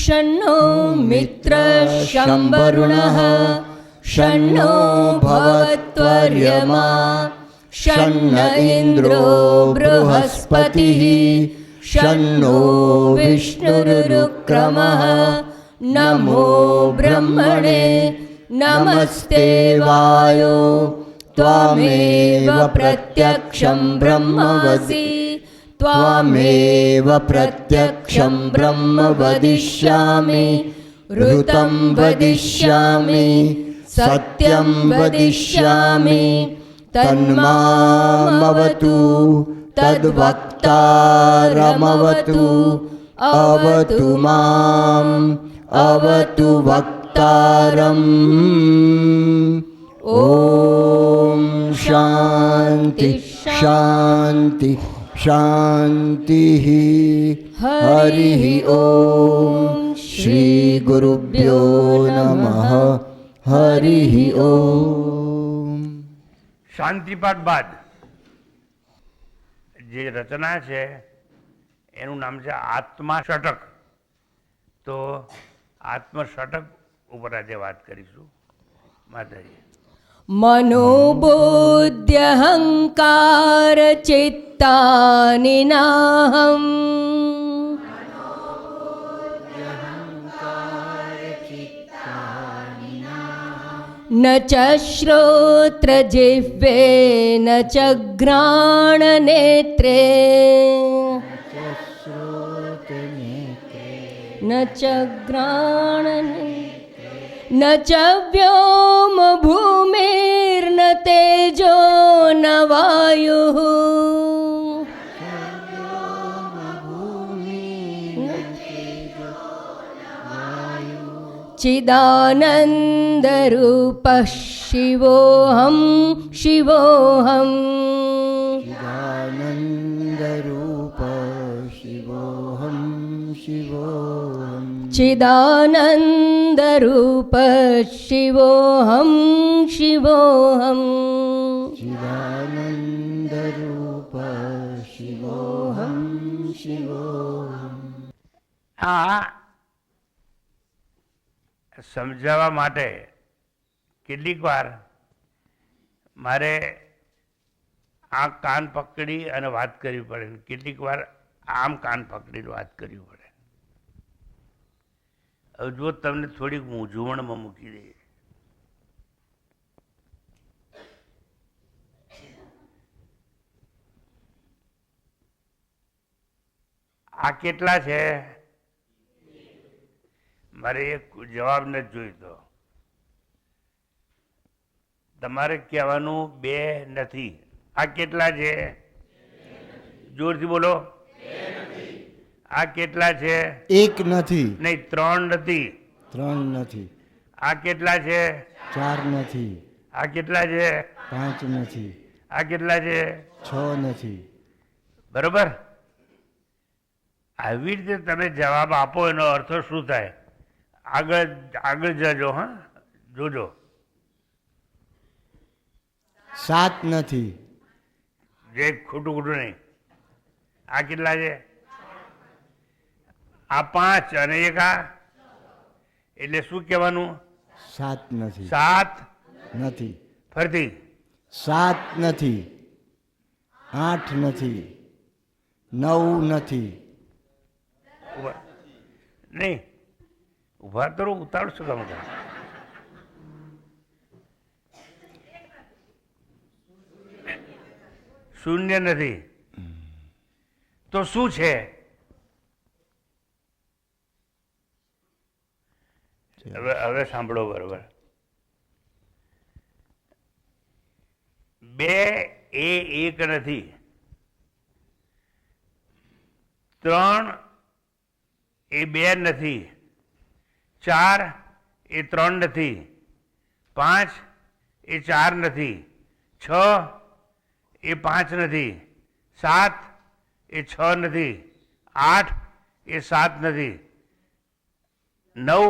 शन्नो मित्रशंवरुणः शन्नो भवत्वर्यमा शन्न इन्द्रो बृहस्पतिः शन्नो विष्णुरुक्रमः नमो ब्रह्मणे नमस्ते वायो त्वमेव प्रत्यक्षं ब्रह्मवसि त्वमेव प्रत्यक्षं ब्रह्म वदिष्यामि ऋतं वदिष्यामि सत्यं वदिष्यामि तन्मामवतु तद्वक्तारमवतु अवतु माम् अवतु वक्तारम्। ॐ शान्ति शान्ति शान्तिः। हरिः ॐ श्री गुरुभ्यो नमः। हरिः ॐ। શાંતિપાઠ બાદ જે રચના છે એનું નામ છે આત્મા ષટક. તો આત્મ ષટક ઉપર આજે વાત કરીશું. માતાજી मनोबुद्ध्यहंकार चित्तानि नाहम् न च श्रोत्रजिह्वे न च घ्राणनेत्रे न च घ्राणनेत्रे न च व्योम भूमिर्न तेजो न वायुः चिदानन्दरूपः शिवोऽहं शिवोऽहं चिदानन्दरूपः शिवोऽहं शिवोऽहं चिदानन्दरूपः शिवोऽहं शिवोऽहं। સમજાવવા માટે કેટલીક વાર મારે આ કાન પકડી અને વાત કરવી પડે, કેટલીક વાર આમ કાન પકડીને વાત કરવી પડે. હવે જો તમને થોડીક મૂંઝવણમાં મૂકી દે, આ કેટલા છે? મારે એક જવાબ નથી જોઈતો. તમારે કહેવાનું બે નથી. આ કેટલા છે? જોરથી બોલો. આ કેટલા છે? એક નથી. નહીં, ત્રણ નથી. ત્રણ નથી. આ કેટલા છે? ચાર નથી. આ કેટલા છે? પાંચ નથી. આ કેટલા છે? છ નથી. બરોબર. આવી રીતે તમે જવાબ આપો એનો અર્થ શું થાય? આગળ જજો. હા, જોજો. સાત નથી. જે ખોટું નહીં. આ કેટલા છે? આ પાંચ અને એક આ, એટલે શું કહેવાનું? સાત નથી. સાત નથી. ફરતી સાત નથી. આઠ નથી. નવ નથી. નહીં, ઉભા તો ઉતાવળ શું કામ કરે? શૂન્ય નથી. તો શું છે? હવે સાંભળો બરોબર. બે એ એક નથી. ત્રણ એ બે નથી. ચાર એ ત્રણ નથી. પાંચ એ ચાર નથી. છ એ પાંચ નથી. સાત એ છ નથી. આઠ એ સાત નથી. નવ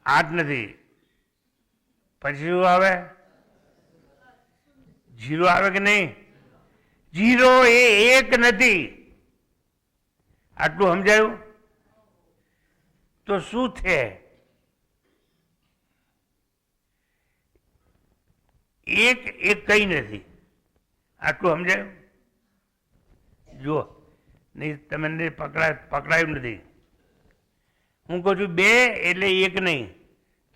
આઠ નથી. પછી શું આવે? જીરો આવે કે નહીં? જીરો એ એક નથી. આટલું સમજાયું? તો શું છે? એક કંઈ નથી. આટલું સમજાયું? જુઓ, નહીં તમને પકડાયું નથી. હું કહું છું 2 એટલે 1 નહીં,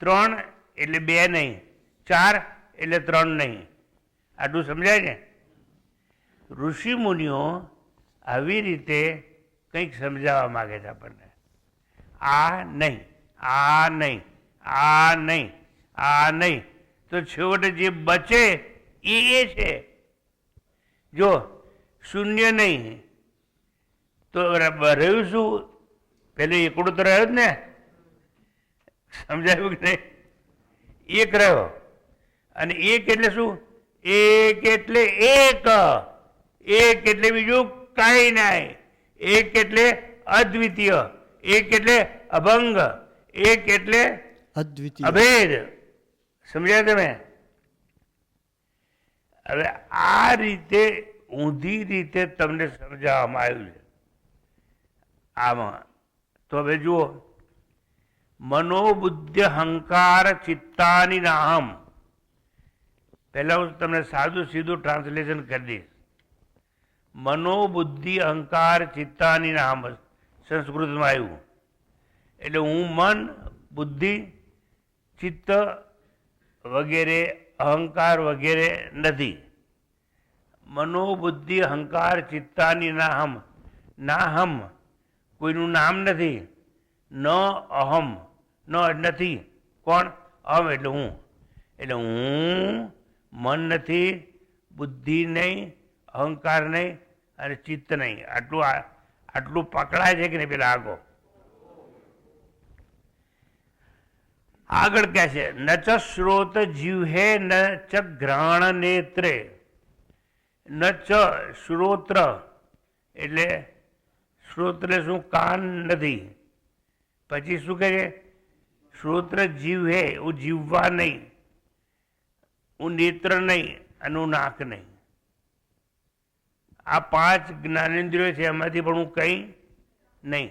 3 એટલે 2 નહીં, 4 એટલે 3 નહીં. આટલું સમજાય ને? ઋષિ મુનિઓ આવી રીતે કંઈક સમજાવવા માગે છે આપણને. આ નહીં, આ નહીં, આ નહીં, આ નહીં, તો છેવટે જે બચે એ છે. જો શૂન્ય નહીં તો રહ્યું શું? પેલું એકડું તો રહ્યો જ ને. સમજાયું કે નહીં? એક રહ્યો. અને એક એટલે શું? એક એટલે એક. એક એટલે બીજું કાંઈ નહીં. એક એટલે અદ્વિતીય. એક એટલે અભંગ. એક એટલે અદ્વિતીય, અભેદ. સમજ્યા તમે? હવે આ રીતે ઊંધી રીતે તમને સમજાવવામાં આવ્યું છે આમાં. તો હવે જુઓ, મનોબુદ્ધિ અહંકાર ચિત્તાની નાહમ. પહેલા હું તમને સાદું સીધું ટ્રાન્સલેશન કરી દઈશ. મનોબુદ્ધિ અહંકાર ચિત્તાની નાહમ સંસ્કૃતમાં આવ્યું. એટલે હું મન, બુદ્ધિ, ચિત્ત વગેરે, અહંકાર વગેરે નથી. મનોબુદ્ધિ અહંકાર ચિત્તાની નાહમ. નાહમ કોઈનું નામ નથી. ન અહમ, ન નથી. કોણ? અહમ એટલે હું. એટલે હું મન નથી, બુદ્ધિ નહીં, અહંકાર નહીં અને ચિત્ત નહીં. આટલું પકડાય છે કે નહીં? પેલા આગળ કહે છે, ન ચ શ્રોત જીવહે ન ચ ઘ્રાણ નેત્રે. ન ચ શ્રોત્ર એટલે શ્રોત્ર શું? કાન નથી. પછી શું કહે છે? શ્રોત્ર જીવ હે, હું જીવવા નહીં, હું નેત્ર નહીં અને હું નાક નહીં. આ 5 જ્ઞાનેન્દ્રિયો છે, એમાંથી પણ હું કંઈ નહીં.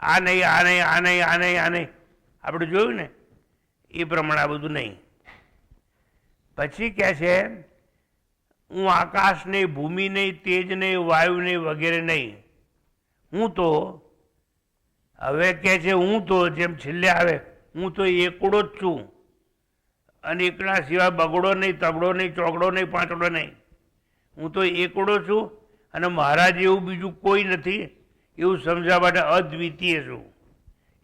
આ નહીં, આ નહીં, આ નહીં, આ નહીં, આ નહીં. આપણે જોયું ને એ પ્રમાણે આ બધું નહીં. પછી કહે છે, હું આકાશ નહીં, ભૂમિ નહીં, તેજ નહીં, વાયુ નહીં વગેરે નહીં. હું તો, હવે કહે છે હું તો, જેમ છેલ્લે આવે, હું તો એકડો જ છું. અને એકડા સિવાય બગડો નહીં, તગડો નહીં, ચોકડો નહીં, પાંચડો નહીં. હું તો એકડો છું અને મારા જેવું બીજું કોઈ નથી એવું સમજવા માટે અદ્વિતીય છું.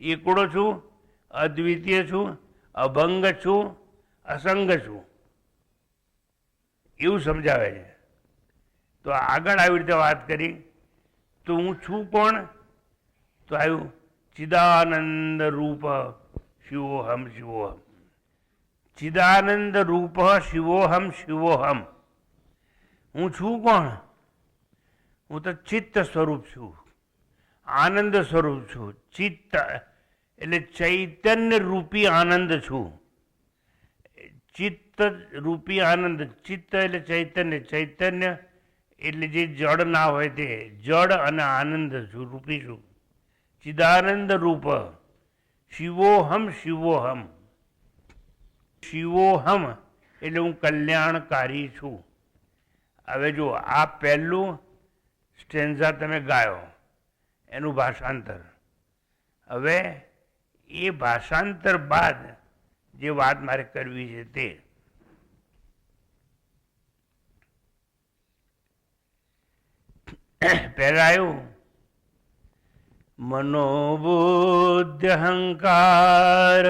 એકડો છું, અદ્વિતીય છું, અભંગ છું, અસંગ છું, એવું સમજાવે છે. તો આગળ આવી રીતે વાત કરી તો હું છું કોણ? તો આવ્યું ચિદાનંદ રૂપ શિવોહમ શિવોહમ. ચિદાનંદ રૂપ શિવોહમ શિવોહમ. હું છું કોણ? હું તો ચિત્ત સ્વરૂપ છું, આનંદ સ્વરૂપ છું. ચિત્ત એટલે ચૈતન્ય રૂપી આનંદ છું. ચિત્ત રૂપી આનંદ. ચિત્ત એટલે ચૈતન્ય. ચૈતન્ય એટલે જે જડ ના હોય તે જડ અને આનંદ છું, રૂપી છું. ચિદાનંદ રૂપ શિવોહમ શિવોહમ. શિવોહમ એટલે હું કલ્યાણકારી છું. હવે જો આ પહેલું સ્ટેન્ઝા તમે ગાયો, એનું ભાષાંતર. હવે એ ભાષાંતર બાદ જે વાત મારે કરવી છે તે પહેલા આવ્યું મનોબુદ્ધિ અહંકાર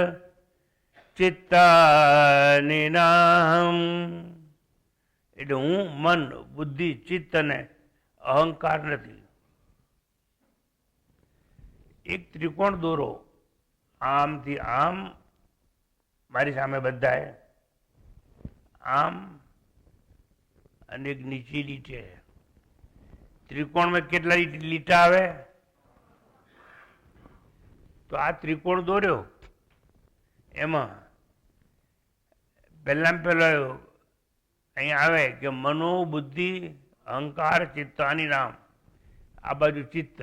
ચિત્તાની નામ. એટલે હું મન, બુદ્ધિ, ચિત્ત અને અહંકાર નથી. એક ત્રિકોણ દોરો, આમથી આમ મારી સામે બધાએ, આમ અને એક નીચી લીટે. ત્રિકોણમાં કેટલા લીટા આવે? તો આ ત્રિકોણ દોર્યો, એમાં પહેલામાં પહેલો અહીંયા આવે કે મનો, બુદ્ધિ, અહંકાર, ચિત્તાની નામ. આ બાજુ ચિત્ત.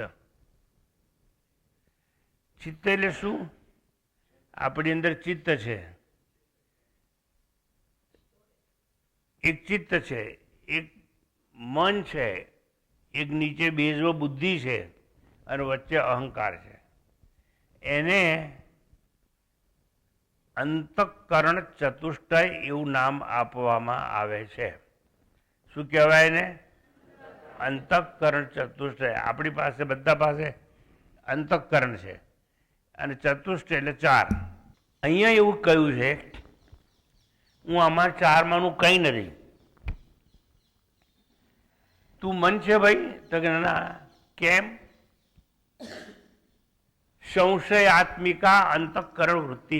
ચિત્ત એટલે શું? આપણી અંદર ચિત્ત છે, એક ચિત્ત છે, એક મન છે, એક નીચે બેઝમાં બુદ્ધિ છે અને વચ્ચે અહંકાર છે. એને અંતઃકરણ ચતુષ્ટય એવું નામ આપવામાં આવે છે. શું કહેવાય એને? અંતઃકરણ ચતુષ્ટય. આપણી પાસે બધા પાસે અંતઃકરણ છે અને ચતુષ્ટય એટલે 4. અહીંયા એવું કહ્યું છે હું આમાં 4માંનું કંઈ નથી. તું મન છે ભાઈ? તો કે ના. કેમ? સંશયાત્મિકા અંતઃકરણ વૃત્તિ.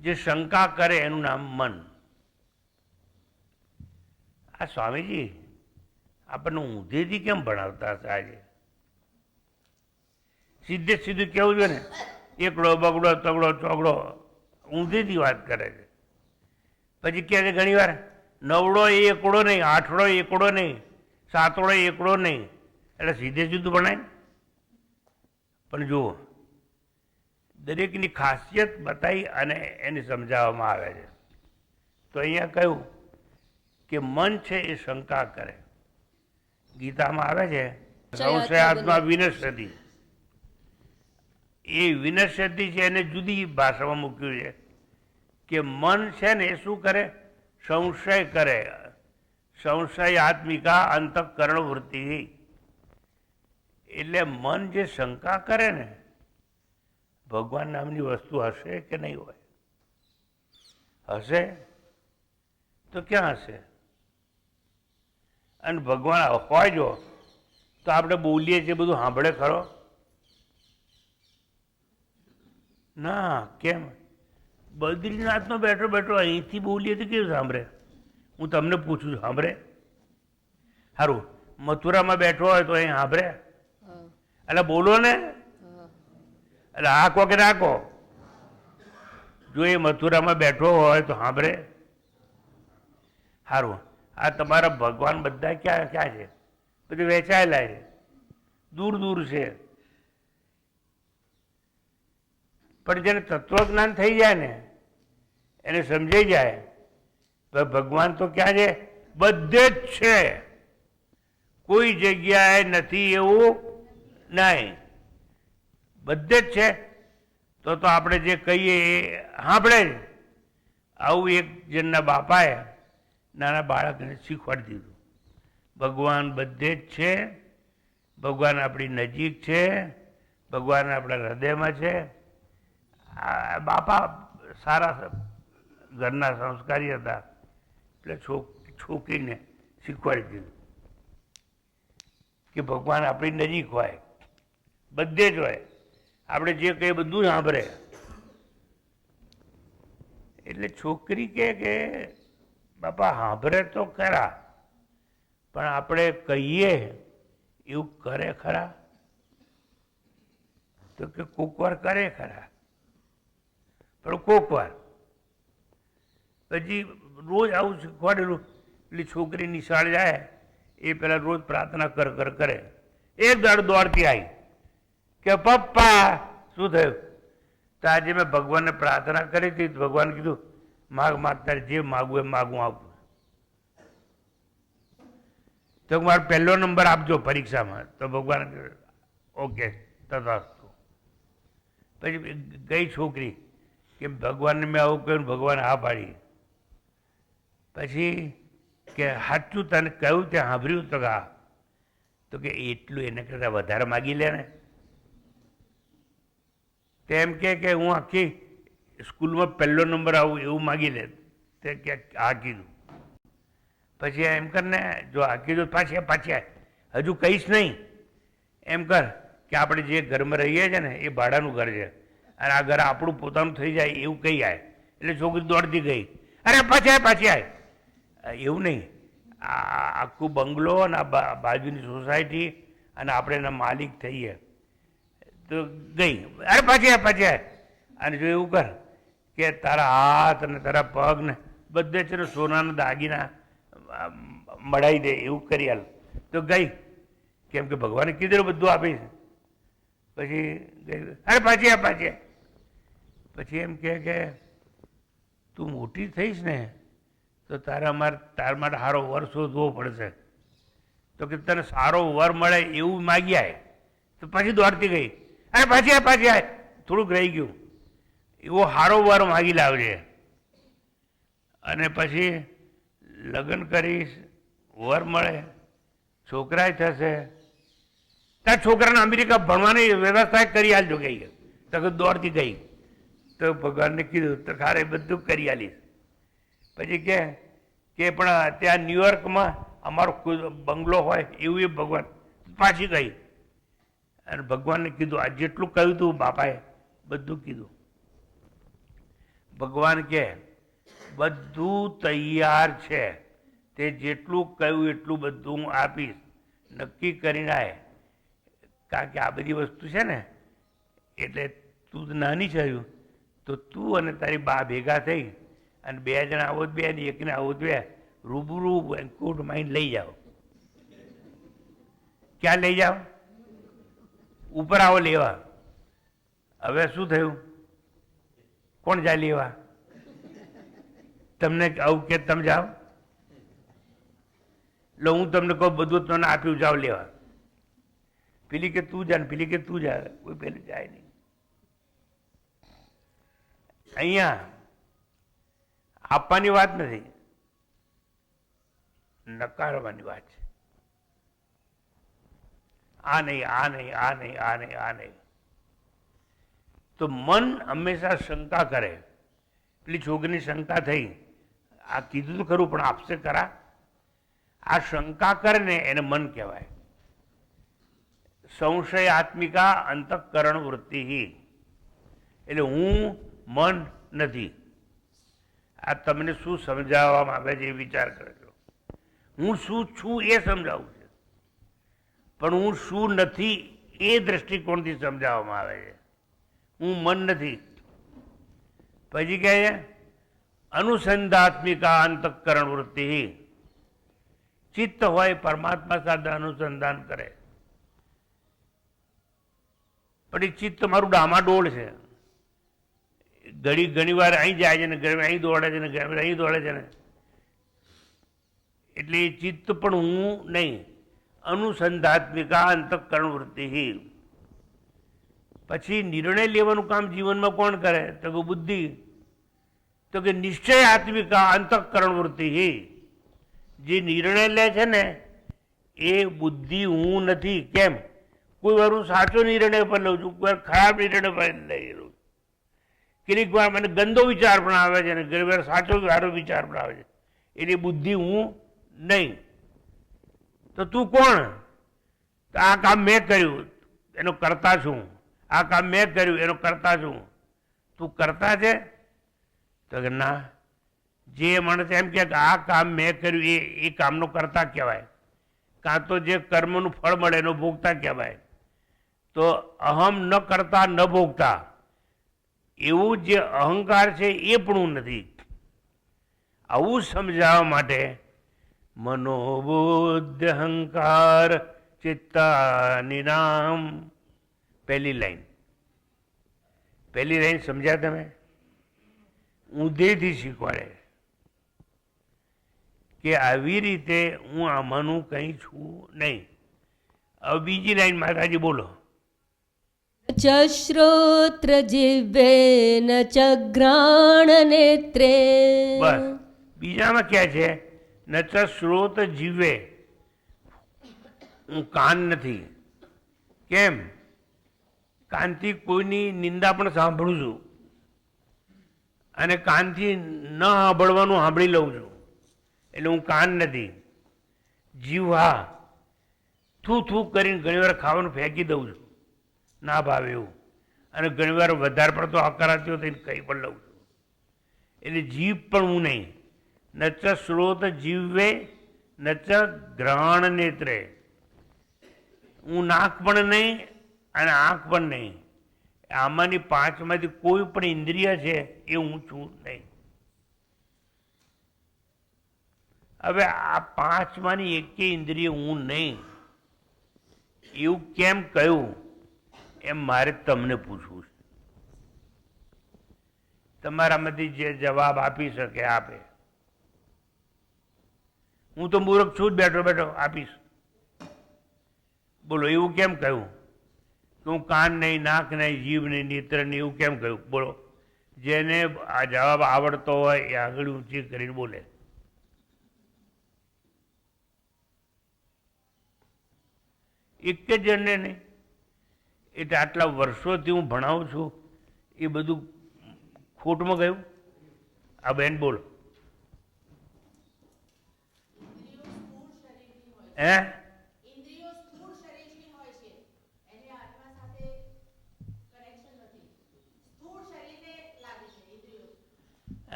જે શંકા કરે એનું નામ મન. આ સ્વામીજી આપણને ઊંધેથી કેમ ભણાવતા હશે? આજે સીધે સીધું કેવું છે ને, એકડો બગડો તગડો ચોગડો ઊંધેથી વાત કરે છે. પછી કહે છે ઘણી વાર નવડો એ એકડો નહીં, આઠડો એકડો નહીં, સાતડો એકડો નહીં. એટલે સીધે સીધું ભણાય. પણ જુઓ, દરેકની ખાસિયત બતાવી અને એને સમજાવવામાં આવે છે. તો અહીંયા કહ્યું કે મન છે એ શંકા કરે. ગીતામાં આવે છે સંશયાત્મા વિનશ્યતિ. એ વિનશ્યતિ છે એને જુદી ભાષામાં મૂક્યું છે કે મન છે ને એ શું કરે? સંશય કરે. સંશયાત્મિકા અંતઃકરણ વૃત્તિ. એટલે મન જે શંકા કરે ને, ભગવાન નામની વસ્તુ હશે કે નહીં હોય? હશે તો ક્યાં હશે? અને ભગવાન હોય જો તો આપણે બોલીએ છીએ બધું સાંભળે ખરો? ના. કેમ? બદ્રીનાથમાં બેઠો બેઠો અહીંથી બોલીએ તો કેવું સાંભળે? હું તમને પૂછું છું, સાંભળે? સારું, મથુરામાં બેઠો હોય તો અહીં સાંભળે? એટલે બોલો ને. એટલે આખો કે રાખો. જો એ મથુરામાં બેઠો હોય તો સાંભળે? સારું, આ તમારા ભગવાન બધા ક્યાં ક્યાં છે? બધું વેચાયેલા છે, દૂર દૂર છે. પણ જેને તત્વજ્ઞાન થઈ જાય ને, એને સમજાઈ જાય ભગવાન તો ક્યાં છે? બધે જ છે, કોઈ જગ્યાએ નથી એવું નહીં, બધે જ છે. તો આપણે જે કહીએ એ સાંભળે જ. આવું એક જણના બાપાએ નાના બાળકને શીખવાડી દીધું, ભગવાન બધે જ છે, ભગવાન આપણી નજીક છે, ભગવાન આપણા હૃદયમાં છે. બાપા સારા ઘરના સંસ્કારી હતા એટલે છોકરીને શીખવાડી દીધું કે ભગવાન આપણી નજીક હોય, બધે જ હોય, આપણે જે કહીએ બધું સાંભળે. એટલે છોકરી કે બાપા સાંભળે તો ખરા, પણ આપણે કહીએ એવું કરે ખરા? તો કે કોક વાર કરે ખરા, પણ કોક વાર. પછી રોજ આવું શીખવાડેલું. એટલે છોકરી નિશાળ જાય એ પેલા રોજ પ્રાર્થના કરે. એક દાડો દોડતી આવી કે પપ્પા શું થયું? તો આજે મેં ભગવાનને પ્રાર્થના કરી હતી, ભગવાન કીધું માગ તારે જે માગવું એ માગવું આપું. તો મારો 1લો નંબર આપજો પરીક્ષામાં. તો ભગવાન ઓકે તથાસ્તુ. પછી ગઈ છોકરી કે ભગવાનને મેં આવું કહ્યું, ભગવાન હા પાડી. પછી કે સાચું તને કહ્યું ત્યાં સાંભળ્યું? તો હા. તો કે એટલું એને કરતાં વધારે માગી લે ને. તેમ કે હું આખી સ્કૂલમાં 1લો નંબર આવું એવું માગી લે. તે કે હા કીધું. પછી એમ કર ને, જો આ કીધું પાછી હજુ કહીશ નહીં. એમ કર કે આપણે જે ઘરમાં રહીએ છીએ ને એ ભાડાનું ઘર છે અને આ ઘર આપણું પોતાનું થઈ જાય એવું કહી આય. એટલે છોકરી દોડતી ગઈ, અરે પાછી આય. એવું નહીં, આ આખું બંગલો અને આ બાજુની સોસાયટી અને આપણે એના માલિક થઈએ. તો ગઈ, અરે પાછી આય. અને જો એવું કર કે તારા હાથ અને તારા પગ ને બધે છે ને સોનાના દાગીના મળાઈ દે એવું કરી હાલ. તો ગઈ, કેમ કે ભગવાને કીધેલું બધું આપીશ. પછી અરે પાછી આ પાછી આ. પછી એમ કે તું મોટી થઈશ ને તો તાર માટે સારો વર શોધવો પડશે. તો કે તને સારો વર મળે એવું માગી આય. તો પછી દોડતી ગઈ, અરે પાછી આ પાછી આ. થોડુંક રહી ગયું, એવો સારો વર માગી લાવજે. અને પછી લગ્ન કરીશ, વર મળે, છોકરાય થશે, તાર છોકરાને અમેરિકા ભણવાની વ્યવસ્થા કરી આલજો ગઈ. તો કે દોડતી ગઈ. તો ભગવાનને કીધું તો ખારે બધું કરી આલીશ. પછી કે પણ ત્યાં ન્યુયોર્કમાં અમારો બંગલો હોય એવું એ ભગવાન. પાછી ગઈ અને ભગવાનને કીધું આ જેટલું કહ્યું હતું બાપાએ બધું કીધું. ભગવાન કે બધું તૈયાર છે, તે જેટલું કહ્યું એટલું બધું હું આપીશ. નક્કી કરીને આય, કારણ કે આ બધી વસ્તુ છે ને એટલે તું નાની છે તો તું અને તારી બા ભેગા થઈ અને 2 જણા આવો 2 ને એકને આવો 2 રૂબરૂ કોટ માઇન્ડ લઈ જાઓ. ક્યાં લઈ જાઓ? ઉપર આવો લેવા. હવે શું થયું? કોણ જાય લેવા? તમને આવું કે તમે જાઓ? એટલે હું તમને કહું બધું તને આપ્યું, જાઓ લેવા. પેલી કે તું જા ને પેલી કે તું જા, કોઈ પેલું જાય નહીં. અહીંયા આપવાની વાત નથી, નકારવાની વાત છે. આ નહીં, આ નહીં, આ નહીં, આ નહીં, આ નહીં. તો મન હંમેશા શંકા કરે. પેલી છોકરીની શંકા થઈ, આ કીધું તો ખરું પણ આપશે ખરા? આ શંકા કરે ને એને મન કહેવાય. સંશયાત્મિકા અંતઃકરણ વૃત્તિ. એટલે હું મન નથી. આ તમને શું સમજાવવામાં આવે છે એ વિચાર કરજો. હું શું છું એ સમજાવું છે, પણ હું શું નથી એ દ્રષ્ટિકોણથી સમજાવવામાં આવે છે. હું મન નથી. પછી કહે છે અનુસંધાત્મિકા અંતઃકરણ વૃત્તિ. ચિત્ત હોય પરમાત્મા સાથે અનુસંધાન કરે, પણ એ ચિત્ત મારું ડામાડોળ છે. ઘણી વાર અહીં જાય છે ને ઘણી અહીં દોડે છે ને ઘણી અહીં દોડે છે ને. એટલે એ ચિત્ત પણ હું નહીં. અનુસંધાત્મિકા અંતઃકરણ વૃત્તિ. પછી નિર્ણય લેવાનું કામ જીવનમાં કોણ કરે? તો કે બુદ્ધિ. તો કે નિશ્ચયાત્મિકા અંતઃકરણ વૃત્તિ. જે નિર્ણય લે છે ને એ બુદ્ધિ હું નથી. કેમ? કોઈ વાર હું સાચો નિર્ણય પર લઉં છું, કોઈ વાર ખરાબ નિર્ણય પર લઈ લઉં. કેટલીક વાર મને ગંદો વિચાર પણ આવે છે અને ઘણી વાર સાચો સારો વિચાર પણ આવે છે. એટલે બુદ્ધિ હું નહીં. તો તું કોણ? તો આ કામ મેં કર્યું એનો કરતા છું. આ કામ મેં કર્યું એનો કરતા છું. તું કરતા છે? તો કે ના. જે માણસ એમ કે આ કામ મેં કર્યું એ કામનો કરતા કહેવાય. કાં તો જે કર્મનું ફળ મળે એનો ભોગતા કહેવાય. તો અહમ ન કરતા ન ભોગતા એવું જે અહંકાર છે એ પણ હું નથી. આવું સમજાવવા માટે મનોબુદ્ધ અહંકાર ચિત્તાની નામ. પહેલી લાઈન સમજ્યા તમે? ઊંધેથી શીખવાડે કે આવી રીતે હું આમાંનું કંઈ છું નહીં. હવે બીજી લાઈન માતાજી બોલો. ચ શ્રોત્ર જીવેન ચ ઘ્રાણ નેત્રે. બસ બીજામાં ક્યાં છે? ન ચ શ્રોત જીવે. હું કાન નથી. કેમ? કાનથી કોઈની નિંદા પણ સાંભળું છું અને કાનથી ન સાંભળવાનું સાંભળી લઉં છું. એટલે હું કાન નથી. જીવહા થૂ થૂ કરીને ઘણી વાર ખાવાનું ફેંકી દઉં છું, ના ભાવે એવું. અને ઘણી વાર વધારે પડતો હકારાત્યો થઈને કંઈ પણ લઉં છું. એટલે જીભ પણ હું નહીં. ન ચ શ્રોત જીવે ન ચ ગ્રહણ નેત્રે. હું નાક પણ નહીં અને આંખ પણ નહીં. આમાંની 5માંથી કોઈ પણ ઇન્દ્રિય છે એ હું છું નહીં. હવે આ 5માંની એકેય ઇન્દ્રિય હું નહીં એવું કેમ કહ્યું એમ મારે તમને પૂછવું છે. તમારામાંથી જે જવાબ આપી શકે આપે. હું તો મૂર્ખ છું જ, બેઠો બેઠો આપીશ. બોલો, એવું કેમ કહ્યું કે હું કાન નહીં, નાક નહીં, જીભ નહીં, નેત્ર નહીં, એવું કેમ કહ્યું? બોલો. જેને આ જવાબ આવડતો હોય એ આગળ ઊંચી કરીને બોલે. એક જ જણને નહીં. એટલે આટલા વર્ષોથી હું ભણાવું છું એ બધું ખોટમાં ગયું? આ બેન બોલો. હે?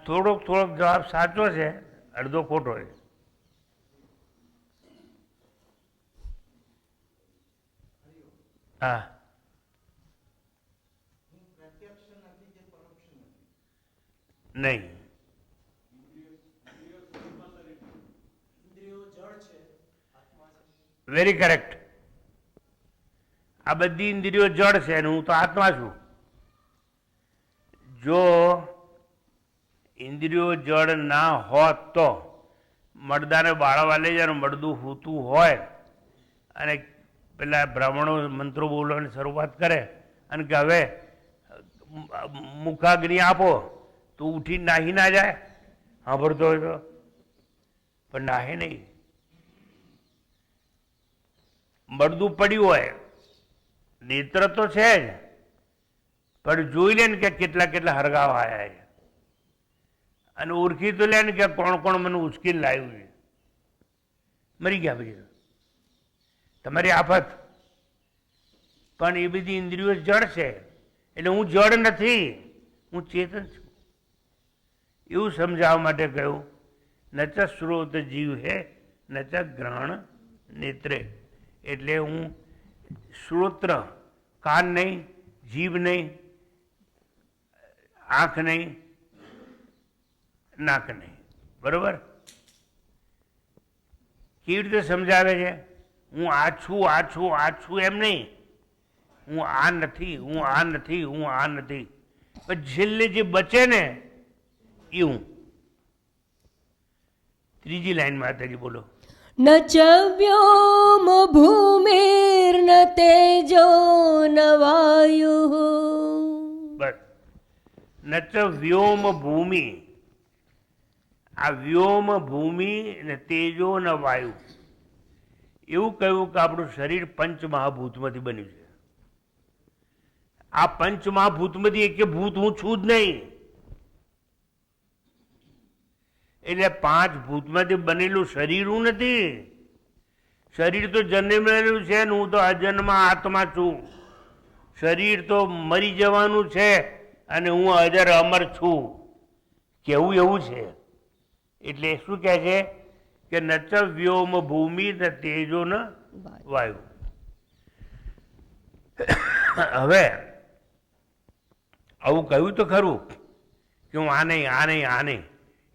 થોડોક જવાબ સાચો છે, અડધો ખોટો છે. હા, નહીં. Very correct. આ બધી ઇન્દ્રિયો જડ છે અને હું તો આત્મા છું. જો ઇન્દ્રિયો જડ ના હોત તો મડદાને બાળવા લઈ જાય, મડદું હૂતું હોય અને પેલા બ્રાહ્મણો મંત્રો બોલવાની શરૂઆત કરે અને કે હવે મુખાગ્નિ આપો, તો ઉઠી નાહી ના જાય? સાંભળતો હોય તો પણ નાહે નહીં. મડદું પડ્યું હોય, નેત્ર તો છે જ, પણ જોઈ લે ને કે કેટલા કેટલા હરગાવ આવ્યા છે અને ઓળખી તો લે ને કે કોણ કોણ મને ઉશ્કેલ લાવ્યું છે. મરી ગયા પછી તમારી આફત. પણ એ બધી ઇન્દ્રિયો જડ છે, એટલે હું જડ નથી, હું ચેતન છું. એવું સમજાવવા માટે કહ્યું ન ચ શ્રોત જીવ હે ન ચ ગ્રહણ નેત્રે. એટલે હું શ્રોત્ર, કાન નહીં, જીભ નહીં, આંખ નહીં, નાક નહીં. બરોબર? કેવી રીતે સમજાવે છે? હું આ છું, આ છું, આ છું એમ નહીં. હું આ નથી, હું આ નથી, હું આ નથી. પણ છેલ્લે જે બચે ને એ હું. ત્રીજી લાઈન માતાજી બોલો. ન ચ વ્યોમ ભૂમિર્ન તેજો ન વાયુ. બસ. ન ચ વ્યોમ ભૂમિ. આ વ્યોમ ભૂમિ ને તેજો ન વાયુ. એવું કહ્યું કે આપણું શરીર પંચમહાભૂતમાંથી બન્યું છે. આ પંચમહાભૂતમાંથી એક ભૂત હું છું જ નહીં. એટલે 5 ભૂતમાંથી બનેલું શરીર હું નથી. શરીર તો જન્મેલું છે ને હું તો અજન્મ આત્મા છું. શરીર તો મરી જવાનું છે અને હું અજર અમર છું. કેવું એવું છે. એટલે શું કહે છે કે ન ચ વ્યોમ ભૂમિ ન તેજો ન વાયુ. હવે આવું કહ્યું તો ખરું કે હું આ નહીં, આ નહીં, આ નહીં.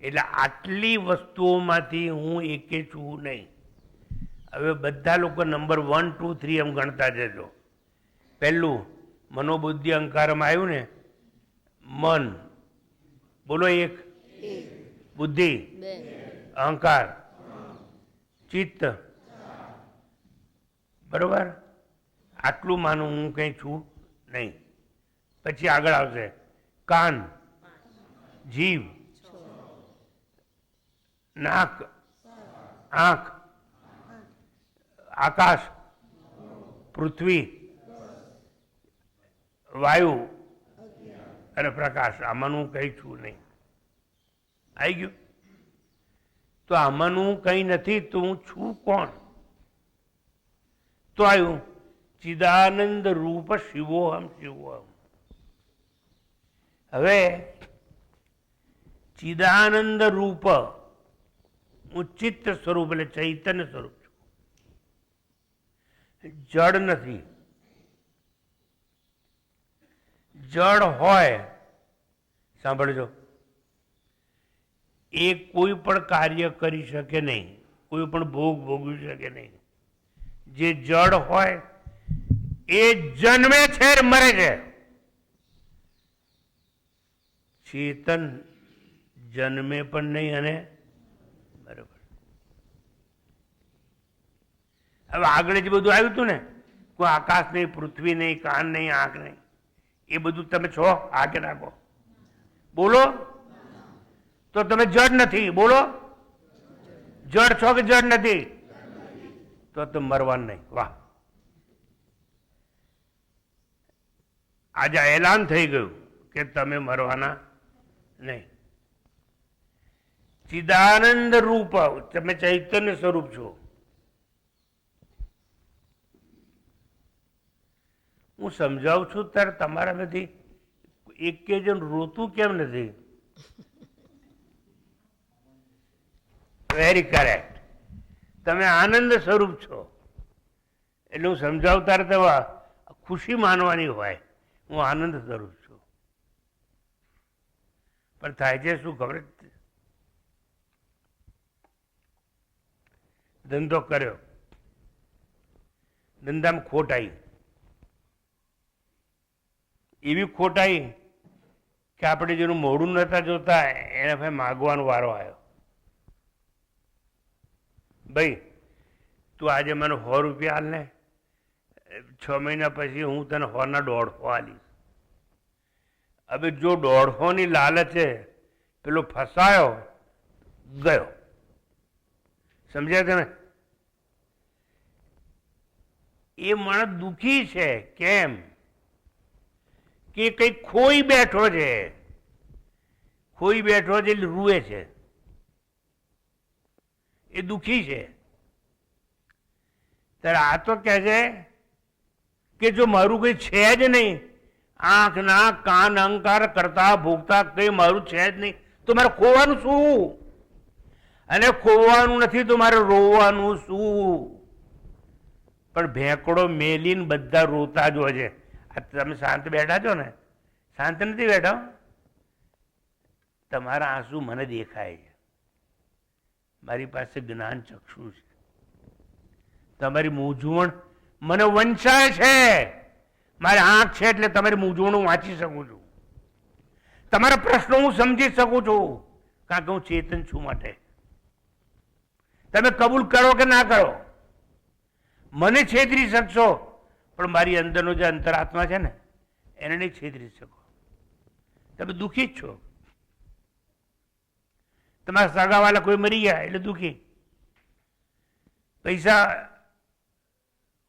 એટલે આટલી વસ્તુઓમાંથી હું એકે છું નહીં. હવે બધા લોકો નંબર 1, 2, 3 એમ ગણતા જજો. પહેલું મનોબુદ્ધિ અહંકારમાં આવ્યું ને, મન. બોલો. 1 બુદ્ધિ, અહંકાર, ચિત્ત. બરોબર? આટલું માનું હું કંઈ છું નહીં. પછી આગળ આવશે કાન, જીભ, નાક, આંખ, આકાશ, પૃથ્વી, વાયુ અને પ્રકાશ. આમાંનું કંઈ છું નહીં. આવી ગયું? તો આમાંનું કંઈ નથી તો હું છું કોણ? તો આવ્યું ચિદાનંદ રૂપ શિવોહમ શિવોહમ. હવે ચિદાનંદ રૂપ હું ચિત્ત સ્વરૂપ એટલે ચૈતન્ય સ્વરૂપ છું. જડ નથી. જડ હોય, સાંભળજો, એ કોઈ પણ કાર્ય કરી શકે નહીં, કોઈ પણ ભોગ ભોગવી શકે નહીં. જે જડ હોય એ જન્મે છે ને મરે છે. ચેતન જન્મે પણ નહીં અને બરોબર. હવે આગળ જે બધું આવ્યું હતું ને, કોઈ આકાશ નહીં, પૃથ્વી નહીં, કાન નહીં, આંખ નહીં, એ બધું તમે છો આગે નાખો. બોલો તો તમે જડ નથી. બોલો જડ છો કે જડ નથી? તો તમે મરવાનું નહીં. વાહ, આજે એલાન થઈ ગયું કે તમે મરવાના નહીં. ચિદાનંદ રૂપ, તમે ચૈતન્ય સ્વરૂપ છો. હું સમજાવું છું ત્યારે તમારા બધી એક કે જણ રોતું કેમ નથી? Very correct. તમે આનંદ સ્વરૂપ છો એટલે હું સમજાવું ત્યારે તો ખુશી માનવાની હોય હું આનંદ સ્વરૂપ છું. પણ થાય છે શું ખબર? ધંધો કર્યો, ધંધામાં ખોટ આવી. એવી ખોટ આવી કે આપણે જેનું મોડું નતા જોતા એને ભાઈ માગવાનો વારો આવ્યો. ભાઈ તું આજે મને 100 રૂપિયા હાલ ને, 6 મહિના પછી હું તને 100 ના 150 આલીશ. હવે જો 150 ની લાલચે પેલો ફસાયો ગયો. સમજ્યા તમે? એ માણસ દુઃખી છે. કેમ કે કઈ ખોઈ બેઠો છે. ખોઈ બેઠો છે એટલે રૂએ છે. એ દુઃખી છે. ત્યારે આ તો કહે છે કે જો મારું કઈ છે જ નહીં, આંખ નાક કાન અહંકાર કરતા ભોગતા કઈ મારું છે જ નહીં, તો મારે ખોવાનું શું? અને ખોવાનું નથી તો મારે રોવાનું શું? પણ ભેંકડો મેલીને બધા રોતા જ હોય છે. આ તમે શાંત બેઠા છો ને, શાંત નથી બેઠા. તમારા આંસુ મને દેખાય છે. મારી પાસે જ્ઞાન ચક્ષુ છે. તમારી મૂંઝવણ મને વંચાય છે. મારી આંખ છે એટલે તમારી મૂંઝવણ હું વાંચી શકું છું. તમારા પ્રશ્નો હું સમજી શકું છું, કારણ કે હું ચેતન છું. માટે તમે કબૂલ કરો કે ના કરો, મને છેતરી શકશો પણ મારી અંદરનો જે અંતરાત્મા છે ને એને નહીં છેતરી શકો. તમે દુઃખી જ છો. તમારા સગાવાલા કોઈ મરી ગયા એટલે દુઃખી, પૈસા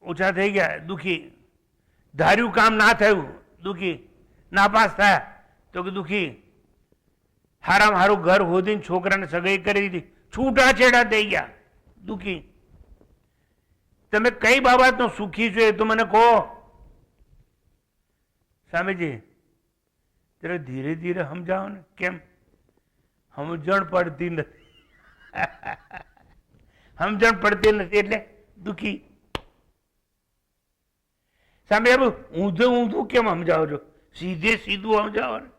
ઓછા થઈ ગયા દુઃખી, ધાર્યું કામ ના થયું દુઃખી, નાપાસ થયા તો કે દુઃખી, હારામાં હારું ઘર હોદીને છોકરાને સગાઈ કરી દીધી, છૂટાછેડા થઈ ગયા દુઃખી. તમે કઈ બાબતનો સુખી છો એ તો મને કહો સ્વામીજી. ત્યારે ધીરે ધીરે સમજાવો ને. કેમ સમજણ પડતી નથી? સમજણ પડતી નથી એટલે દુઃખી. સામે ઊંધું ઊંધું કેમ સમજાવો છો? સીધે સીધું સમજાવો ને.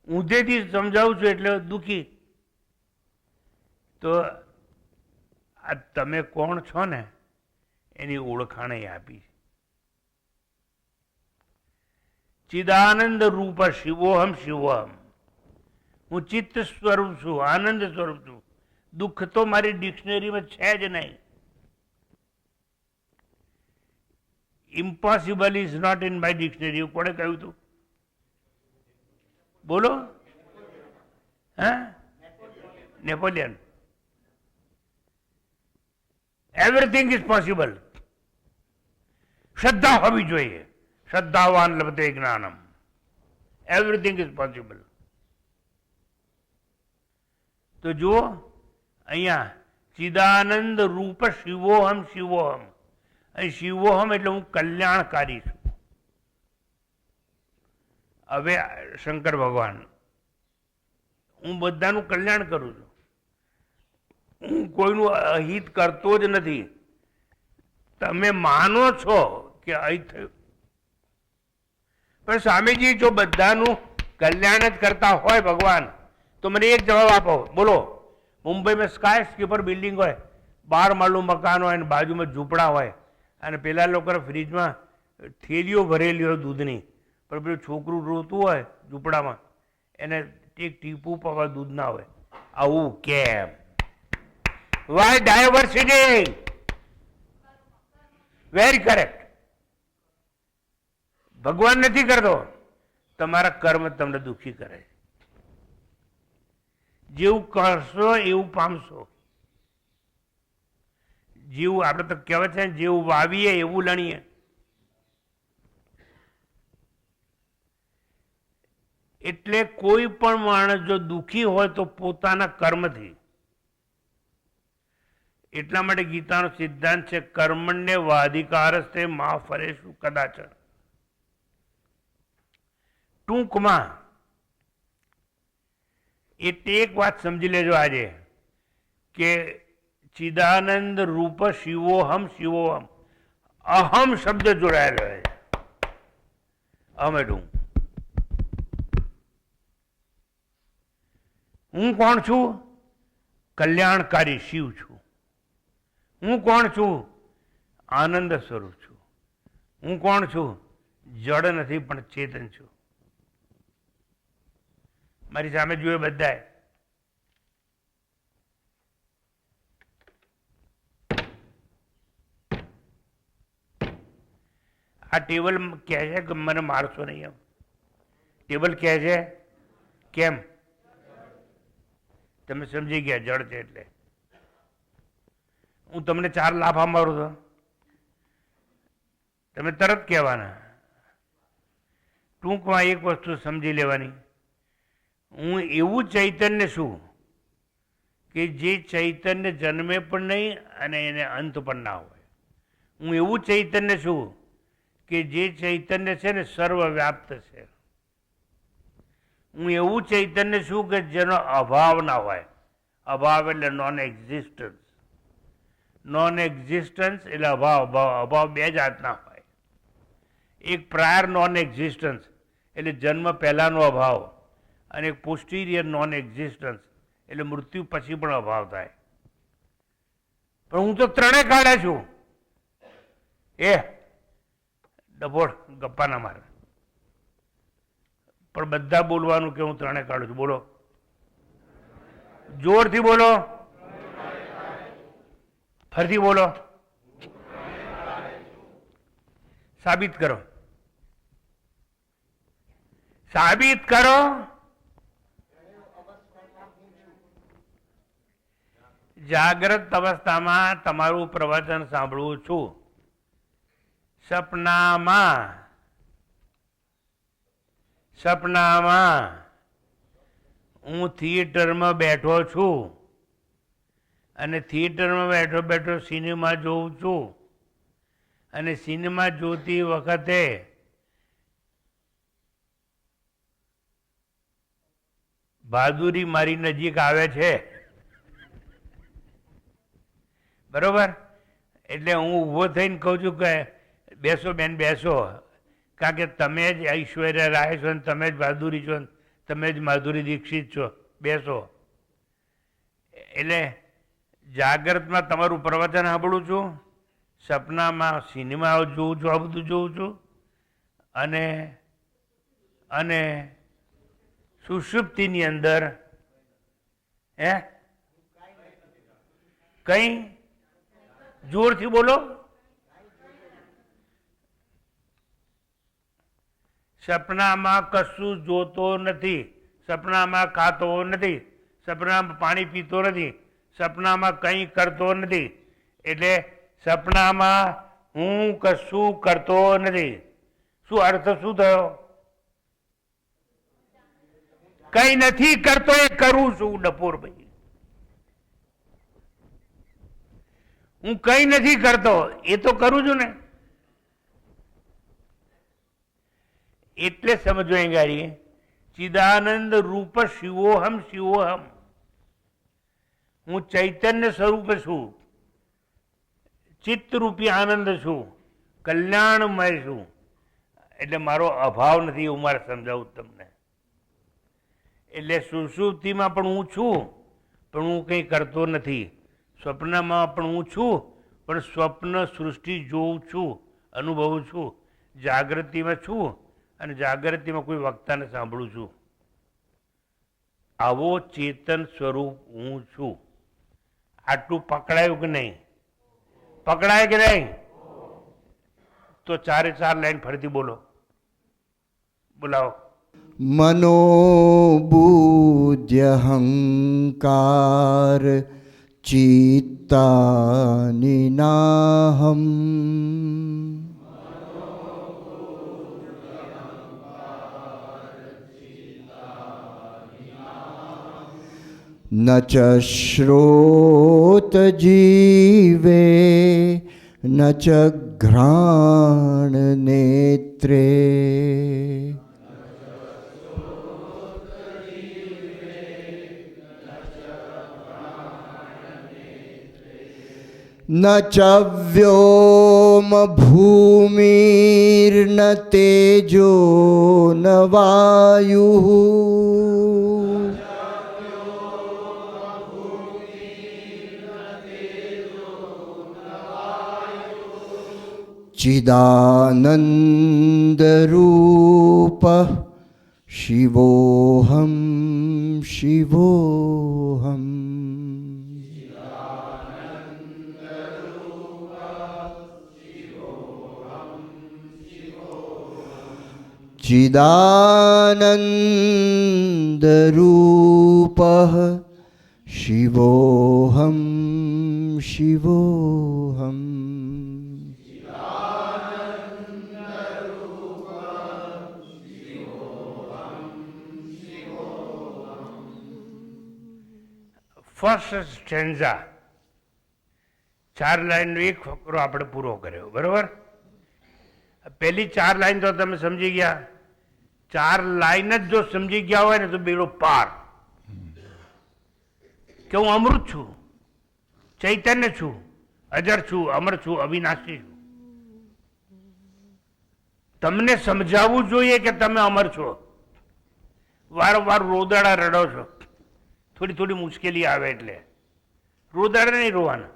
ઊંધેથી સમજાવું છું એટલે દુઃખી. તો આ તમે કોણ છો ને એની ઓળખાણ આપી. ચિદાનંદ રૂપ શિવોહમ શિવોહમ. હું ચિત્ત સ્વરૂપ છું, આનંદ સ્વરૂપ છું. દુઃખ તો મારી ડિક્શનરીમાં છે જ નહીં. Impossible is not in my dictionary. કોણે કહ્યું હતું? બોલો. હા, નેપોલિયન. Everything is possible. શ્રદ્ધા હોવી જોઈએ. શ્રદ્ધાવાન લભતે જ્ઞાનમ. Everything is possible. તો જુઓ અહીંયા ચિદાનંદ રૂપ શિવોહમ શિવોહમ. અહીં શિવોહમ એટલે હું કલ્યાણકારી છું. હવે શંકર ભગવાન, હું બધાનું કલ્યાણ કરું છું. હું કોઈનું અહિત કરતો જ નથી. તમે માનો છો કે અહીં થયું, પણ સ્વામીજી જો બધાનું કલ્યાણ જ કરતા હોય ભગવાન, તો મને એક જવાબ આપો. બોલો, મુંબઈમાં સ્કાય સ્કીપર બિલ્ડિંગ હોય, 12 માળનું મકાન હોય, બાજુમાં ઝૂંપડા હોય, અને પેલા લોકો ફ્રીજમાં થેલીઓ ભરેલી હોય દૂધની, પણ પેલું છોકરું રોતું હોય ઝૂંપડામાં, એને એક ટીપું પાવા દૂધ ના હોય. આવું કેમ? Why diversity? Very correct. ભગવાન નથી કરતો, તમારા કર્મ તમને દુઃખી કરે. જેવું કરશો એવું પામશો. જેવું આપણે તો કહેવાય છે ને, જેવું વાવીએ એવું લણીએ. એટલે કોઈ પણ માણસ જો દુઃખી હોય તો પોતાના કર્મથી. એટલા માટે ગીતાનો સિદ્ધાંત છે, કર્મણ્ય વાધિકારસ્તે મા ફરેશું કદાચ. ટૂંકમાં એટલે એક વાત સમજી લેજો આજે, કે ચિદાનંદ રૂપ શિવોહમ શિવોહમ, અહમ શબ્દ જોડાયેલો છે. અહમ એટલે હું કોણ છું? કલ્યાણકારી શિવ છું. હું કોણ છું? આનંદ સ્વરૂપ છું. હું કોણ છું? જડ નથી પણ ચેતન છું. મારી સામે જોઈએ બધાએ. આ ટેબલ કહે છે કે મને મારશો નહીં. એમ ટેબલ કહે છે કેમ? તમે સમજી ગયા, જડ છે એટલે. હું તમને 4 લાફા મારું તો તમે તરત કહેવાના. ટૂંકમાં એક વસ્તુ સમજી લેવાની, હું એવું ચૈતન્ય છું કે જે ચૈતન્ય જન્મે પણ નહીં અને એને અંત પણ ના હોય. હું એવું ચૈતન્ય છું કે જે ચૈતન્ય છે ને સર્વવ્યાપ્ત છે. હું એવું ચૈતન્ય છું કે જેનો અભાવ ના હોય. અભાવ એટલે નોન એક્ઝિસ્ટન્સ. નોન એક્ઝિસ્ટન્સ એટલે અભાવ. અભાવ 2 જાતના હોય. એક પ્રાયર નોન એક્ઝિસ્ટન્સ એટલે જન્મ પહેલાનો અભાવ, અને એક પોસ્ટિરિયર નોન એક્ઝિસ્ટન્સ એટલે મૃત્યુ પછી પણ અભાવ થાય. પણ હું તો ત્રણેય કાઢે છું. એ ડફોડ ગપ્પા ના મારે, પણ બધા બોલવાનું કે હું ત્રણેય કાઢું છું. બોલો, જોરથી બોલો, ફરીથી બોલો, સાબિત કરો, સાબિત કરો. જાગ્રત અવસ્થામાં તમારું પ્રવચન સાંભળું છું. સપનામાં હું થિયેટરમાં બેઠો છું અને થિયેટરમાં બેઠો બેઠો સિનેમા જોઉં છું, અને સિનેમા જોતી વખતે બહાદુરી મારી નજીક આવે છે. બરોબર? એટલે હું ઊભો થઈને કહું છું કે બેસો બેન બેસો, કારણ કે તમે જ ઐશ્વર્યા રાય છો ને તમે જ બહાદુરી છો ને તમે જ માધુરી દીક્ષિત છો, બેસો. એટલે જાગ્રતમાં તમારું પ્રવચન સાંભળું છું, સપનામાં સિનેમા જોઉં છું, આ બધું જોઉં છું, અને સુષુપ્તિની અંદર કઈ જોરથી બોલો. સપનામાં કશું જોતો નથી, સપનામાં ખાતો નથી, સપનામાં પાણી પીતો નથી, સપનામાં કંઈ કરતો નથી. એટલે સપનામાં હું કશું કરતો નથી. શું અર્થ શું થયો? કઈ નથી કરતો, એ કરું છું. ડપોરભાઈ, હું કઈ નથી કરતો એ તો કરું છું ને. એટલે સમજો અહીં ગાડી, ચિદાનંદ રૂપ શિવોહમ શિવોહમ. હું ચૈતન્ય સ્વરૂપ છું, ચિત્તરૂપી આનંદ છું, કલ્યાણમય છું. એટલે મારો અભાવ નથી, એવું મારે સમજાવું તમને. એટલે સુષુપ્તિમાં પણ હું છું, પણ હું કંઈ કરતો નથી. સ્વપ્નમાં પણ હું છું, પણ સ્વપ્ન સૃષ્ટિ જોઉં છું, અનુભવું છું, જાગૃતિમાં છું અને જાગૃતિમાં કોઈ વક્તાને સાંભળું છું. આવો ચેતન સ્વરૂપ હું છું. આટલું પકડાયું કે નહીં? પકડાય કે નહીં? તો 4 લાઈન ફરીથી બોલો. બોલાવો. મનોબુદ્ધ્યહંકાર ચિત્તાનિ નાહમ ન ચ શ્રોત જીવે ન ચ ઘ્રાણ નેત્રે ન ચ વ્યોમ ભૂમિર્ન તેજો ન વાયુઃ ચિદાનંદરૂપઃ શિવોહમ શિવોહમ. ચિદાનંદરૂપઃ શિવોહમ શિવોહમ. ફર્સ્ટ સ્ટેન્ઝા 4 લાઈનનો એક ફકરો આપણે પૂરો કર્યો, બરોબર? પહેલી 4 લાઈન તો તમે સમજી ગયા. 4 લાઈન જ જો સમજી ગયા હોય ને તો બેડો પાર. કે હું અમૃત છું, ચૈતન્ય છું, અજર છું, અમર છું, અવિનાશી છું. તમને સમજાવવું જોઈએ કે તમે અમર છો. વારંવાર રોદડા રડો છો, થોડી થોડી મુશ્કેલી આવે એટલે રોદડા નહીં રોવાના,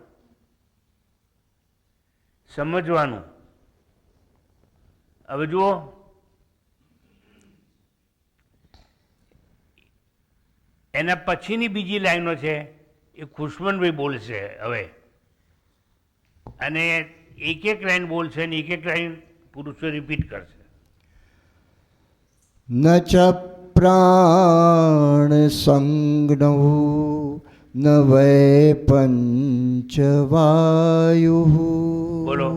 સમજવાનું. હવે જુઓ, એના પછીની બીજી લાઈનો છે એ ખુશવંતભાઈ બોલશે હવે, અને એક લાઈન બોલશે અને એક લાઈન પુરુષો રિપીટ કરશે. ન ચ પ્રાણ સંજ્ઞો ન વૈ પંચવાયુઃ. બોલો.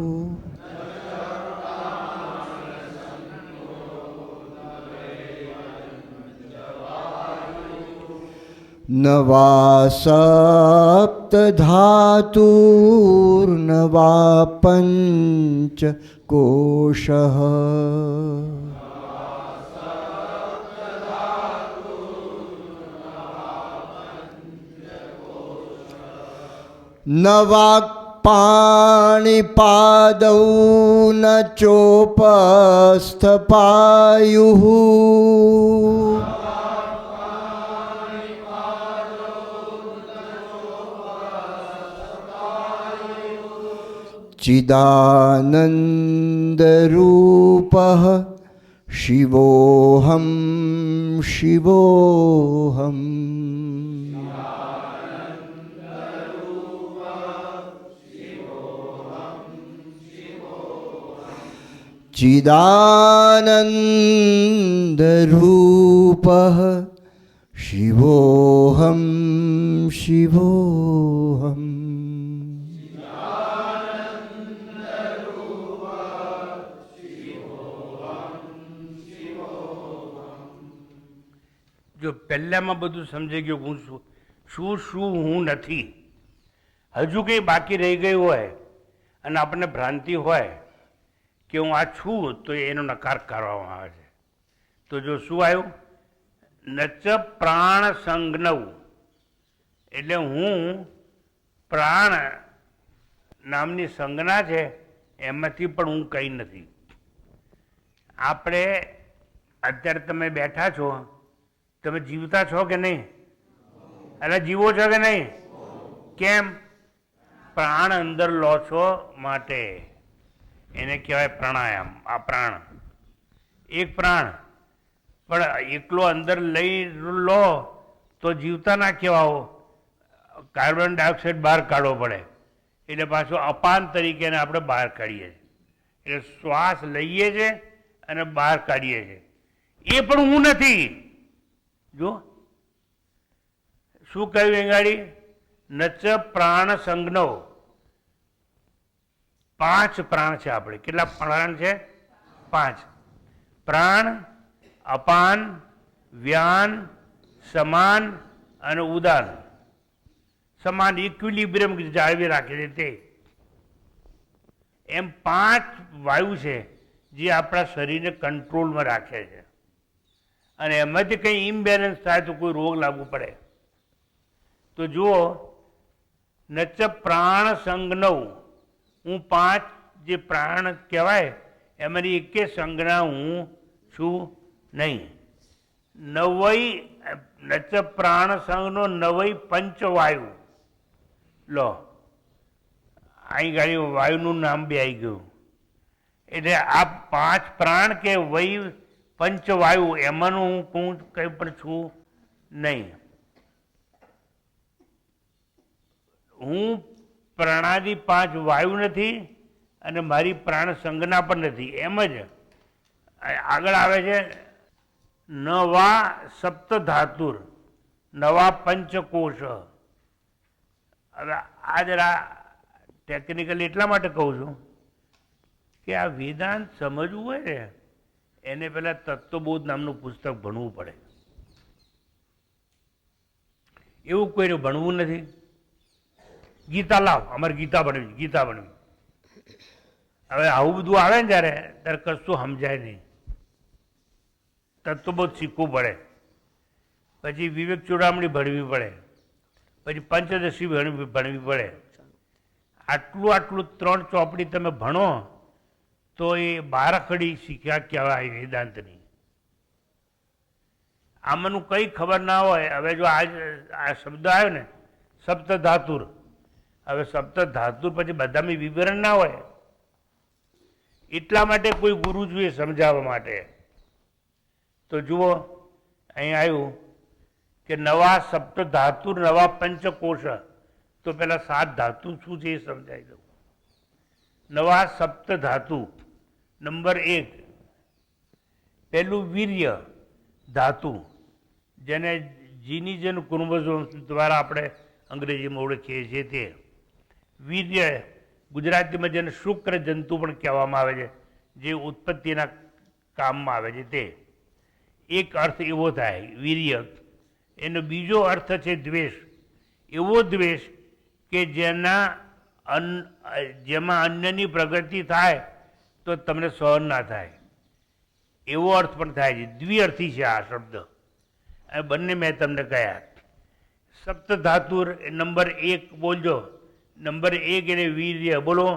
ન વા સપ્ત ધાતુર્ન વા પંચ કોશઃ. ન વાક્પાણિપાદૌ ન ચોપસ્થપાયુઃ. ચિદાનંદરૂપઃ શિવોહમ શિવોહમ. ચિદાનંદરૂપઃ શિવોહમ શિવોહમ. જો પહેલામાં બધું સમજાઈ ગયું હું શું શું હું નથી, હજુ કંઈ બાકી રહી ગયું હોય અને આપણને ભ્રાંતિ હોય કે હું આ છું, તો એનો નકાર કરવામાં આવે છે. તો જો શું આવ્યું? નચ પ્રાણ સંજ્ઞવ, એટલે હું પ્રાણ નામની સંજ્ઞા છે એમાંથી પણ હું કંઈ નથી. આપણે અત્યારે તમે બેઠા છો, તમે જીવતા છો કે નહીં? એટલે જીવો છો કે નહીં? કેમ? પ્રાણ અંદર લો છો માટે એને કહેવાય પ્રાણાયામ. આ પ્રાણ એક પ્રાણ પણ એકલો અંદર લઈ લો તો જીવતા ના કહેવાઓ, કાર્બન ડાયોક્સાઇડ બહાર કાઢવો પડે, એટલે પાછું અપાન તરીકે એને આપણે બહાર કાઢીએ છીએ. એટલે શ્વાસ લઈએ છીએ અને બહાર કાઢીએ છીએ. એ પણ હું નથી. જો શું કહ્યું એગાડી? નચ પ્રાણ સંજ્ઞો. 5 પ્રાણ છે આપણે. કેટલા પ્રાણ છે? 5 પ્રાણ. અપાન, વ્યાન, સમાન અને ઉદાન. સમાન ઇક્વિલિબ્રિયમ જાળવી રાખે છે તે. એમ 5 વાયુ છે જે આપણા શરીરને કંટ્રોલમાં રાખે છે. અને એમાંથી કંઈ ઇમ્બેલેન્સ થાય તો કોઈ રોગ લાગુ પડે. તો જુઓ, નચ પ્રાણ સંજ્ઞવ. હું 5 જે પ્રાણ કહેવાય એમાંની એકે સંજ્ઞા હું છું નહીં. નવય નચ પ્રાણ સંજ્ઞો નવય પંચવાયુ. લો અહીં ગાડી વાયુનું નામ બી આવી ગયું. એટલે આ 5 પ્રાણ કે વય પંચવાયુ એમાંનું હું કંઈ પણ છું નહીં. હું પ્રાણાદિ 5 વાયુ નથી અને મારી પ્રાણ સંજ્ઞા પણ નથી. એમ જ આગળ આવે છે નવા સપ્ત ધાતુર નવા પંચકોશ. હવે આ જરા ટેકનિકલી એટલા માટે કહું છું કે આ વેદાંત સમજવું હોય ને એને પહેલા તત્વબોધ નામનું પુસ્તક ભણવું પડે. એવું કોઈને ભણવું નથી. ગીતા લાવ, અમારે ગીતા ભણવી, ગીતા ભણવી. હવે આવું બધું આવે ને જ્યારે ત્યારે કશું સમજાય નહીં. તત્વબોધ શીખવું પડે, પછી વિવેક ચૂડામણી ભણવી પડે, પછી પંચદશી ભણવી પડે. આટલું 3 ચોપડી તમે ભણો તો એ બારાખડી શીખ્યા કહેવાય વેદાંતની. આમાંનું કંઈ ખબર ના હોય. હવે જો આ શબ્દ આવ્યો ને સપ્ત ધાતુર, હવે સપ્ત ધાતુર પછી બધામાં વિવરણ ના હોય. એટલા માટે કોઈ ગુરુ જોઈએ સમજાવવા માટે. તો જુઓ અહીં આવ્યું કે નવા સપ્ત ધાતુર નવા પંચકોશ. તો પેલા 7 ધાતુ શું છે એ સમજાવી દઉં. નવા સપ્ત ધાતુ. નંબર 1 પહેલું વીર્ય ધાતુ, જેને જીનીજન ક્રોમોઝોમ દ્વારા આપણે અંગ્રેજીમાં ઓળખીએ છીએ તે વીર્ય. ગુજરાતીમાં જેને શુક્ર જંતુ પણ કહેવામાં આવે છે, જે ઉત્પત્તિના કામમાં આવે છે તે. એક અર્થ એવો થાય વીર્ય. એનો બીજો અર્થ છે દ્વેષ. એવો દ્વેષ કે જેમાં અન્યની પ્રગતિ થાય તો તમને સહન ના થાય, એવો અર્થ પણ થાય છે. દ્વિઅર્થી છે આ શબ્દ. આ બંને મેં તમને કહ્યા. સપ્ત ધાતુર નંબર 1 બોલજો. નંબર 1 એટલે વીર્ય, બોલો.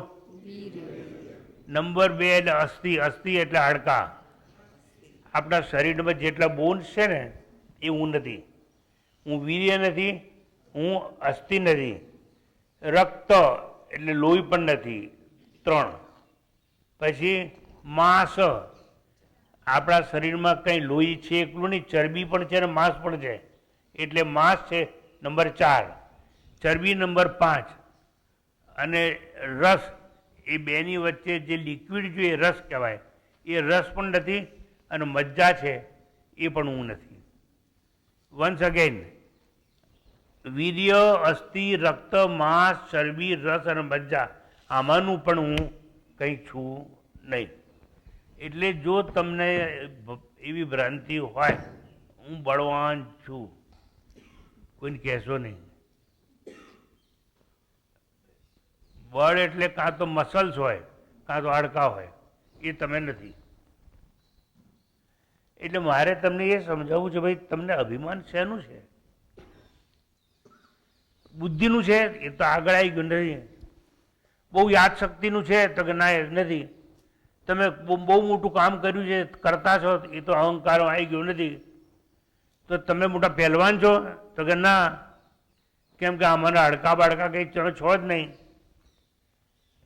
નંબર 2 એટલે અસ્થિ. અસ્થિ એટલે હાડકા. આપણા શરીરમાં જેટલા બોન્સ છે ને એ હું નથી. હું વીર્ય નથી, હું અસ્થિ નથી. રક્ત એટલે લોહી પણ નથી. 3. પછી માંસ. આપણા શરીરમાં કંઈ લોહી છે એકલું નહીં, ચરબી પણ છે અને માંસ પણ છે, એટલે માંસ છે નંબર 4. ચરબી નંબર 5. અને રસ, એ બેની વચ્ચે જે લિક્વિડ જોઈએ રસ કહેવાય, એ રસ પણ નથી. અને મજ્જા છે એ પણ હું નથી. વન્સ અગેન, વીર્ય, અસ્થિ, રક્ત, માંસ, ચરબી, રસ અને મજ્જા, આમાંનું પણ હું કંઈ છું નહીં. એટલે જો તમને એવી ભ્રાંતિ હોય હું બળવાન છું, કોઈને કહેશો નહીં. બળ એટલે કાં તો મસલ્સ હોય કાં તો હાડકા હોય, એ તમે નથી. એટલે મારે તમને એ સમજાવવું છે, ભાઈ તમને અભિમાન શેનું છે? બુદ્ધિનું છે એ તો આગળ આવી ગયું નથી. બહુ યાદશક્તિનું છે તો કે ના એ નથી. તમે બહુ મોટું કામ કર્યું છે કરતા છો એ તો અહંકાર આવી ગયો નથી. તો તમે મોટા પહેલવાન છો તો કે ના, કેમ કે અમારા હડકા બાડકા કંઈ છો જ નહીં.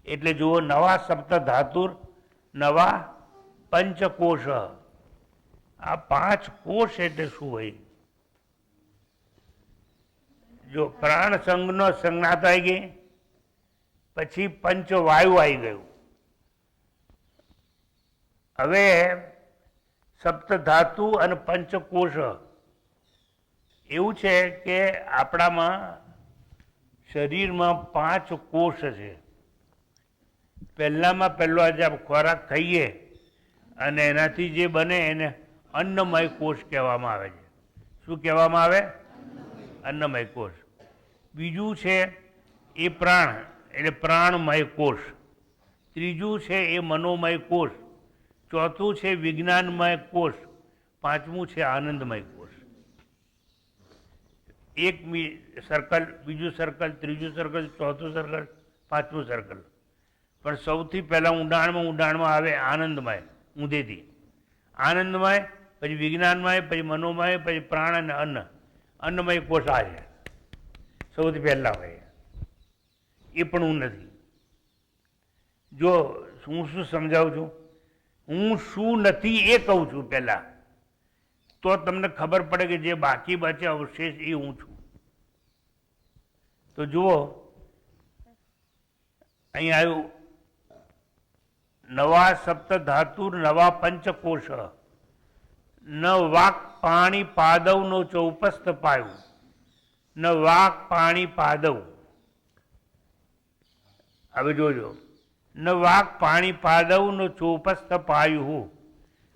એટલે જુઓ, નવા સપ્ત ધાતુર નવા પંચકોશ. આ 5 કોષ એટલે શું હોય? જો પ્રાણ સંઘનો સંજ્ઞાત આવી ગઈ, પછી પંચવાયુ આવી ગયું. હવે સપ્તધાતુ અને પંચકોશ એવું છે કે આપણામાં શરીરમાં 5 કોષ છે. પહેલામાં પહેલો આજે આપણે ખોરાક ખાઈએ અને એનાથી જે બને એને અન્નમય કોષ કહેવામાં આવે છે. શું કહેવામાં આવે? અન્નમય કોષ. બીજું છે એ પ્રાણ એટલે પ્રાણમય કોષ. ત્રીજું છે એ મનોમય કોષ. ચોથું છે વિજ્ઞાનમય કોષ. પાંચમું છે આનંદમય કોષ. એક સર્કલ, બીજું સર્કલ, ત્રીજું સર્કલ, ચોથું સર્કલ, પાંચમું સર્કલ. પણ સૌથી પહેલાં ઊંડાણમાં આવે આનંદમય, ઊંધેથી આનંદમય, પછી વિજ્ઞાનમય, પછી મનોમય, પછી પ્રાણ અને અન્નમય કોષ આ છે સૌથી પહેલાં હોય. એ પણ હું નથી. જો હું શું સમજાવું છું, હું શું નથી એ કહું છું પહેલાં, તો તમને ખબર પડે કે જે બાકી બચે અવશેષ એ હું છું. તો જુઓ, અહીં આવ્યું નવા સપ્ત ધાતુ નવા પંચકોશ ન વાક પાણી પાદવ નો ચૌપસ્થ પાયું. ન વાક પાણી પાદવ. હવે જોજો, ન વાક પાણી પાદવ નો ચોપસ્થ પાયું.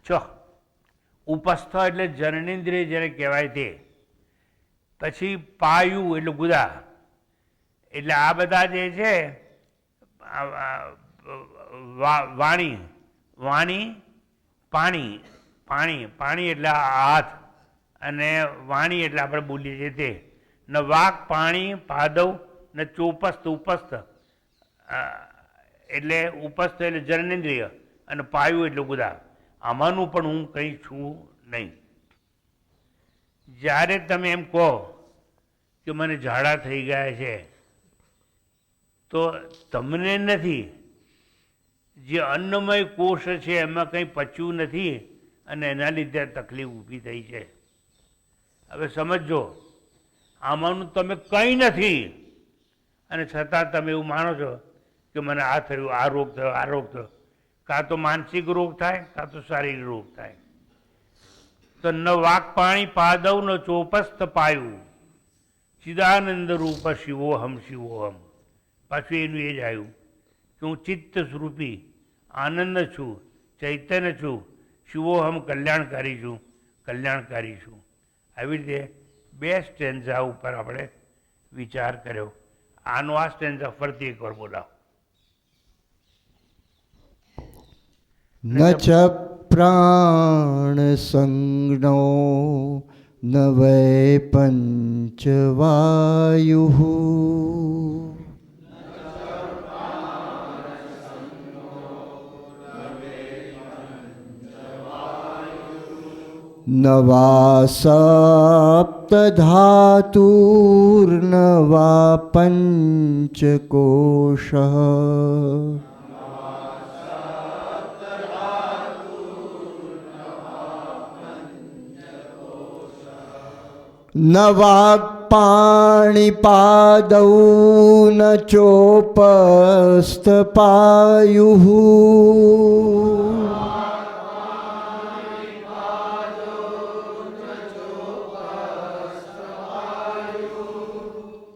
છ ઉપસ્થ એટલે જનનેન્દ્રિય જેને કહેવાય તે. પછી પાયું એટલે ગુદા. એટલે આ બધા જે છે વાણી, વાણી, પાણી, પાણી, પાણી એટલે હાથ, અને વાણી એટલે આપણે બોલીએ છીએ તે. ન વાક પાણી પાદવ ને ચોપસ્થ ઉપસ્થ એટલે ઉપસ્થ એટલે જનનેન્દ્રિય, અને પાયું એટલે ગુદા. આમાંનું પણ હું કંઈ છું નહીં. જ્યારે તમે એમ કહો કે મને ઝાડા થઈ ગયા છે, તો તમને નથી, જે અન્નમય કોષ છે એમાં કંઈ પચ્યું નથી અને એના લીધે તકલીફ ઊભી થઈ છે. હવે સમજો, આમાંનું તમે કંઈ નથી અને છતાં તમે એવું માનો છો કે મને આ થયું, આ રોગ થયો, આ રોગ થયો. કાં તો માનસિક રોગ થાય, કાં તો શારીરિક રોગ થાય. તો ન વાક પાણી પાદવ ન ચોપસ્થ પાયું. ચિદાનંદ રૂપ શિવોહમ શિવોહમ. પાછું એનું એ જ આવ્યું કે હું ચિત્ત સ્વરૂપી આનંદ છું, ચૈતન્ય છું, શિવોહમ કલ્યાણકારી છું, કલ્યાણકારી છું. આવી રીતે 2 સ્ટેન્ઝા ઉપર આપણે વિચાર કર્યો. આનો આ સ્ટેન્ઝા ફરતી એકવાર બોલાવો. ન ચ પ્રાણ સંજ્ઞો ન વૈ પંચવાયુ. ન વા સપ્તધાતુર્ન વા પંચકોશ. ન વાક પાણીપાદૌ ન ચોપસ્થ પાયુઃ.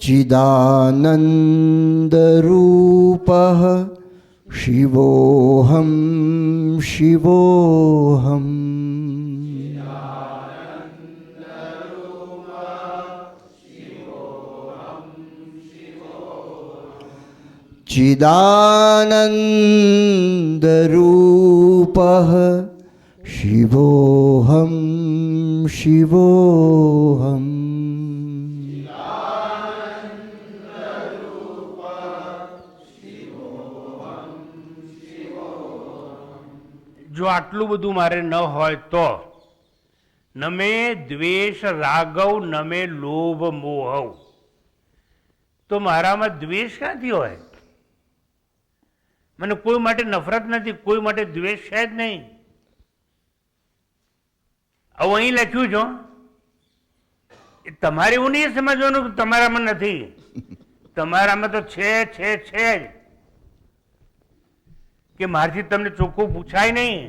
ચિદાનંદરૂપઃ શિવોહમ શિવોહમ. ચિદાનંદરૂપઃ શિવોહમ શિવોહમ. જો આટલું બધું મારે ન હોય તો ન મે દ્વેષ રાગવ ન મે લોભ મોહવ. તો મારામાં દ્વેષ ક્યાંથી હોય? મને કોઈ માટે નફરત નથી, કોઈ માટે દ્વેષ છે જ નહીં. આવું અહીં લખ્યું છો, એ તમારે એવું નહીં સમજવાનું કે તમારામાં નથી. તમારામાં તો છે જ, કે મારથી તમને ચોખ્ખું પૂછાય નહીં.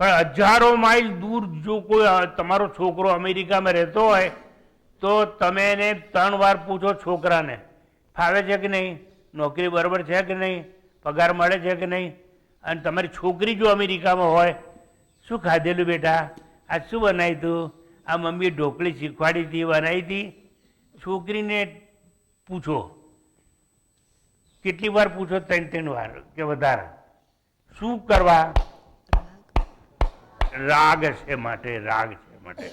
પણ હજારો માઇલ દૂર જો કોઈ તમારો છોકરો અમેરિકામાં રહેતો હોય તો તમે એને 3 વાર પૂછો છોકરાને, ફાવે છે કે નહીં, નોકરી બરાબર છે કે નહીં, પગાર મળે છે કે નહીં. અને તમારી છોકરી જો અમેરિકામાં હોય, શું ખાધેલું બેટા, આ શું બનાવી તું, આ મમ્મીએ ઢોકળી શીખવાડી હતી, બનાવી હતી. છોકરીને પૂછો, કેટલી વાર પૂછો? 3 વાર કે વધારે. શું કરવા? રાગ છે માટે, રાગ છે માટે.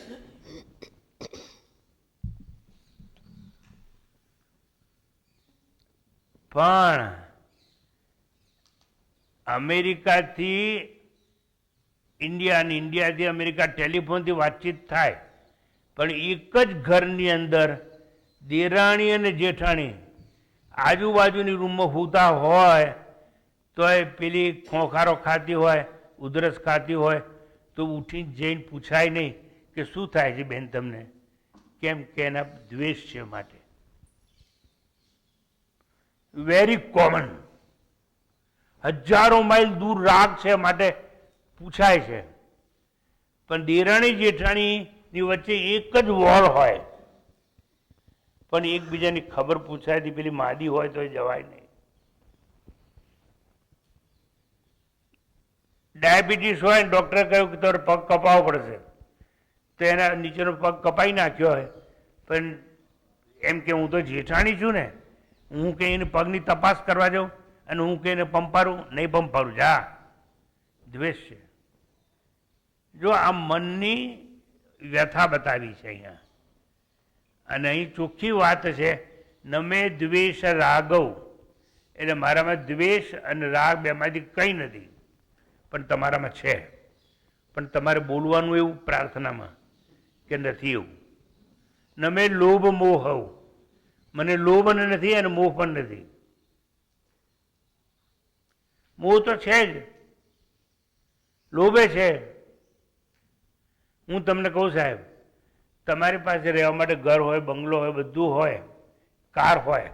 પણ અમેરિકાથી ઇન્ડિયા અને ઇન્ડિયાથી અમેરિકા ટેલિફોનથી વાતચીત થાય, પણ એક જ ઘરની અંદર દેરાણી અને જેઠાણી આજુબાજુની રૂમમાં સૂતા હોય તોય પેલી ખોખારો ખાતી હોય, ઉધરસ ખાતી હોય તો ઉઠીને જઈને પૂછાય નહીં કે શું થાય છે બેન તમને, કેમ કે એના દ્વેષ છે માટે. Very common. હજારો માઇલ દૂર રાગ છે માટે પૂછાય છે. પણ દેરાણી જેઠાણીની વચ્ચે એક જ વોલ હોય, પણ એકબીજાની ખબર પૂછાયથી પેલી માદી હોય તો જવાય નહીં. ડાયાબિટીસ હોય, ડોક્ટરે કહ્યું કે તમારે પગ કપાવવો પડશે, તો એના નીચેનો પગ કપાઈ નાખ્યો હોય, પણ એમ કે હું તો જેઠાણી છું ને, હું કે એને પગની તપાસ કરવા જાઉં અને હું કે એને પંપારું નહીં, પંપારું જા. દ્વેષ છે. જો આ મનની વ્યથા બતાવી છે અહીંયા, અને અહીં ચોખ્ખી વાત છે, નમે દ્વેષ રાગવ, એટલે મારામાં દ્વેષ અને રાગ બેમાંથી કંઈ નથી, પણ તમારામાં છે. પણ તમારે બોલવાનું એવું પ્રાર્થનામાં કે નથી એવું. નમે લોભ મોહ, મને લોભ નથી અને મોહ પણ નથી. મોહ તો છે જ, લોભે છે. હું તમને કહું સાહેબ, તમારી પાસે રહેવા માટે ઘર હોય, બંગલો હોય, બધું હોય, કાર હોય,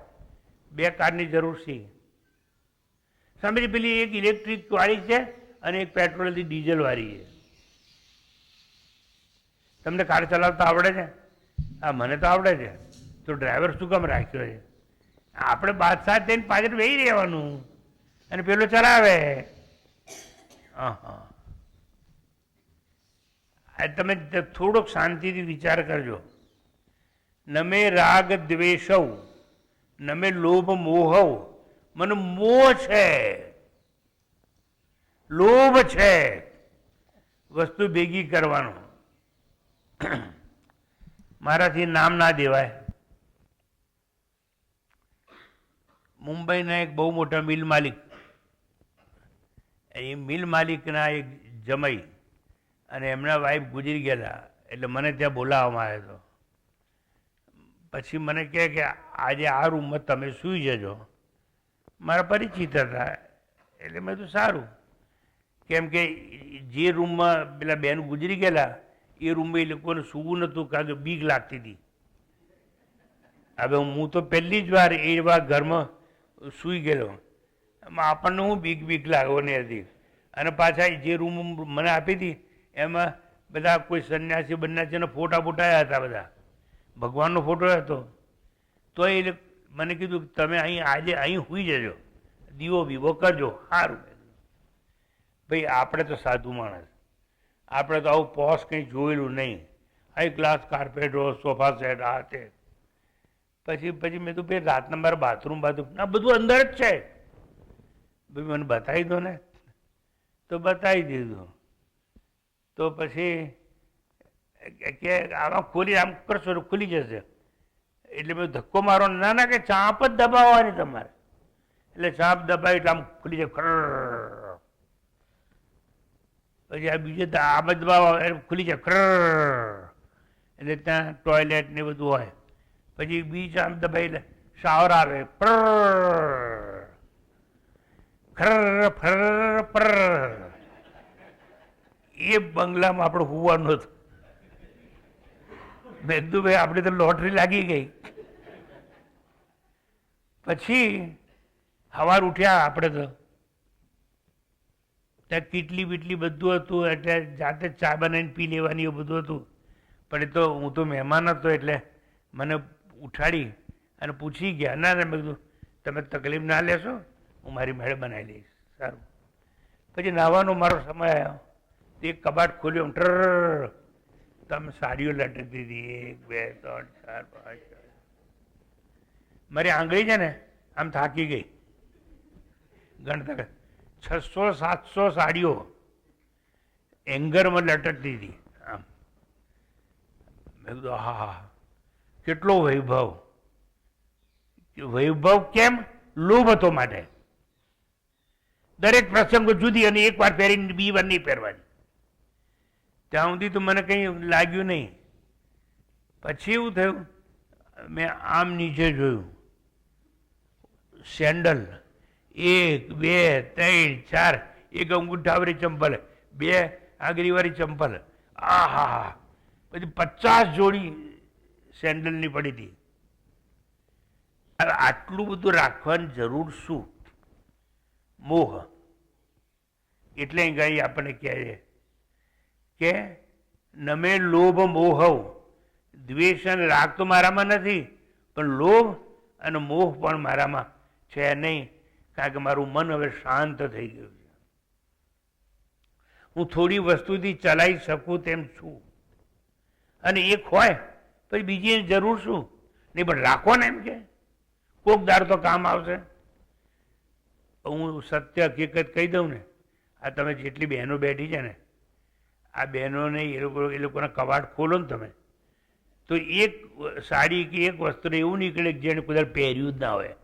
2 કારની જરૂર છે. સમજી પેલી એક ઇલેક્ટ્રિક વાળી છે અને એક પેટ્રોલથી ડીઝલ વાળી છે. તમને કાર ચલાવતા આવડે છે? હા, મને તો આવડે છે. તો ડ્રાઈવર શું કામ રાખ્યો છે? આપણે બાદશાહ થઈને પાછળ બેસી રહેવાનું અને પેલો ચલાવે. હા, તમે થોડોક શાંતિથી વિચાર કરજો. નમે રાગ દ્વેષવ, નમે લોભ મોહવ. મને મોહ છે, લોભ છે, વસ્તુ ભેગી કરવાનો. મારાથી નામ ના દેવાય. મુંબઈના એક બહુ મોટા મિલ માલિક, એ મિલ માલિકના એક જમાઈ અને એમના વાઈફ ગુજરી ગયેલા, એટલે મને ત્યાં બોલાવવામાં આવ્યો હતો. પછી મને કહે કે આજે આ રૂમમાં તમે સૂઈ જજો. મારા પરિચિત હતા, એટલે મેં તો સારું, કેમ કે જે રૂમમાં પેલા બેન ગુજરી ગયેલા એ રૂમમાં એ લોકોને સૂવું નહોતું, કારણ કે બીક લાગતી હતી. હવે હું તો પહેલી જ વાર એવા ઘરમાં સૂઈ ગયેલો, આપણને હું બીક લાગવાની હતી. અને પાછા જે રૂમ મને આપી હતી એમાં બધા કોઈ સંન્યાસી બન્યાસીનો ફોટા હતા, બધા ભગવાનનો ફોટો હતો. તો એ મને કીધું કે તમે આજે અહીં સૂઈ જજો, દીવો બીવો કરજો. સારું. ભાઈ આપણે તો સાધુ માણસ, આપણે તો આવું પોસ કંઈ જોયેલું નહીં. હાઈ ક્લાસ કાર્પેટો, સોફા સેટ, આ તે. પછી મેં તો ભાઈ રાતના મારા બાથરૂમ ના બધું અંદર જ છે, ભાઈ મને બતાવી દો ને. તો બતાવી દીધું. તો પછી કે આમાં ખોલી આમ કરશો ખુલી જશે. એટલે મેં ધક્કો મારો, ના કે ચાંપ જ દબાવવાની તમારે. એટલે ચાંપ દબાવી એટલે આમ ખુલી જાય. ખર. પછી આ બીજે આમ જ દબાવવા ખુલી જાય. ખર. એટલે ત્યાં ટોયલેટ ને બધું હોય. પછી બીજ આમ દબાઈ શાવર આવે, ખર ફર પર, એ બંગલામાં આપણે હોવાનું હતું. મેં કીધું ભાઈ આપણે તો લોટરી લાગી ગઈ. પછી સવાર ઉઠ્યા આપણે તો ત્યાં કીટલી બીટલી બધું હતું, એટલે જાતે ચા બનાવીને પી લેવાની એવું બધું હતું. પણ એ તો હું તો મહેમાન હતો એટલે મને ઉઠાડી અને પૂછી ગયા. ના ના, મેં કીધું તમે તકલીફ ના લેશો, હું મારી મેળે બનાવી લઈશ. સારું. પછી નાહવાનો મારો સમય આવ્યો, એક કબાટ ખોલ્યો, ટ્ર તમે સાડીઓ લટકતી હતી, 1 2 3 4 5. મારી આંગળી છે ને આમ થાકી ગઈ ગણતર. 600 700 સાડીઓ એંગરમાં લટકતી હતી આમ. મેં કીધું હા હા, કેટલો વૈભવ. વૈભવ કેમ? લોભ હતો માટે. દરેક પ્રસંગો જુદી અને એક વાર પહેરીને બીજી વાર નહીં પહેરવાની. ત્યાં સુધી તો મને કંઈ લાગ્યું નહીં. પછી એવું થયું, મેં આમ નીચે જોયું, સેન્ડલ 1 2 3 4, એક અંગૂઠાવાળી ચંપલ, 2 આંગળીવાળી ચંપલ, આ હા હા, પછી 50 જોડી સેન્ડલની પડી હતી. હવે આટલું બધું રાખવાની જરૂર શું? મોહ. એટલે અહીં આપણને કહે છે કે નમે લોભ મોહવ, દ્વેષ અને રાગ તો મારામાં નથી, પણ લોભ અને મોહ પણ મારામાં છે નહીં. કારણ કે મારું મન હવે શાંત થઈ ગયું છે. હું થોડી વસ્તુથી ચલાવી શકું તેમ છું. અને એક હોય પછી બીજી જરૂર શું? નહીં, પણ રાખો ને એમ કે કોક દાર તો કામ આવશે. હું સત્ય હકીકત કહી દઉં ને, આ તમે જેટલી બહેનો બેઠી છે ને, આ બહેનોને એ લોકોના કબાટ ખોલો ને તમે, તો એક સાડી કે એક વસ્ત્ર એવું નીકળે કે જેને કોઈ પહેર્યું જ ના હોય.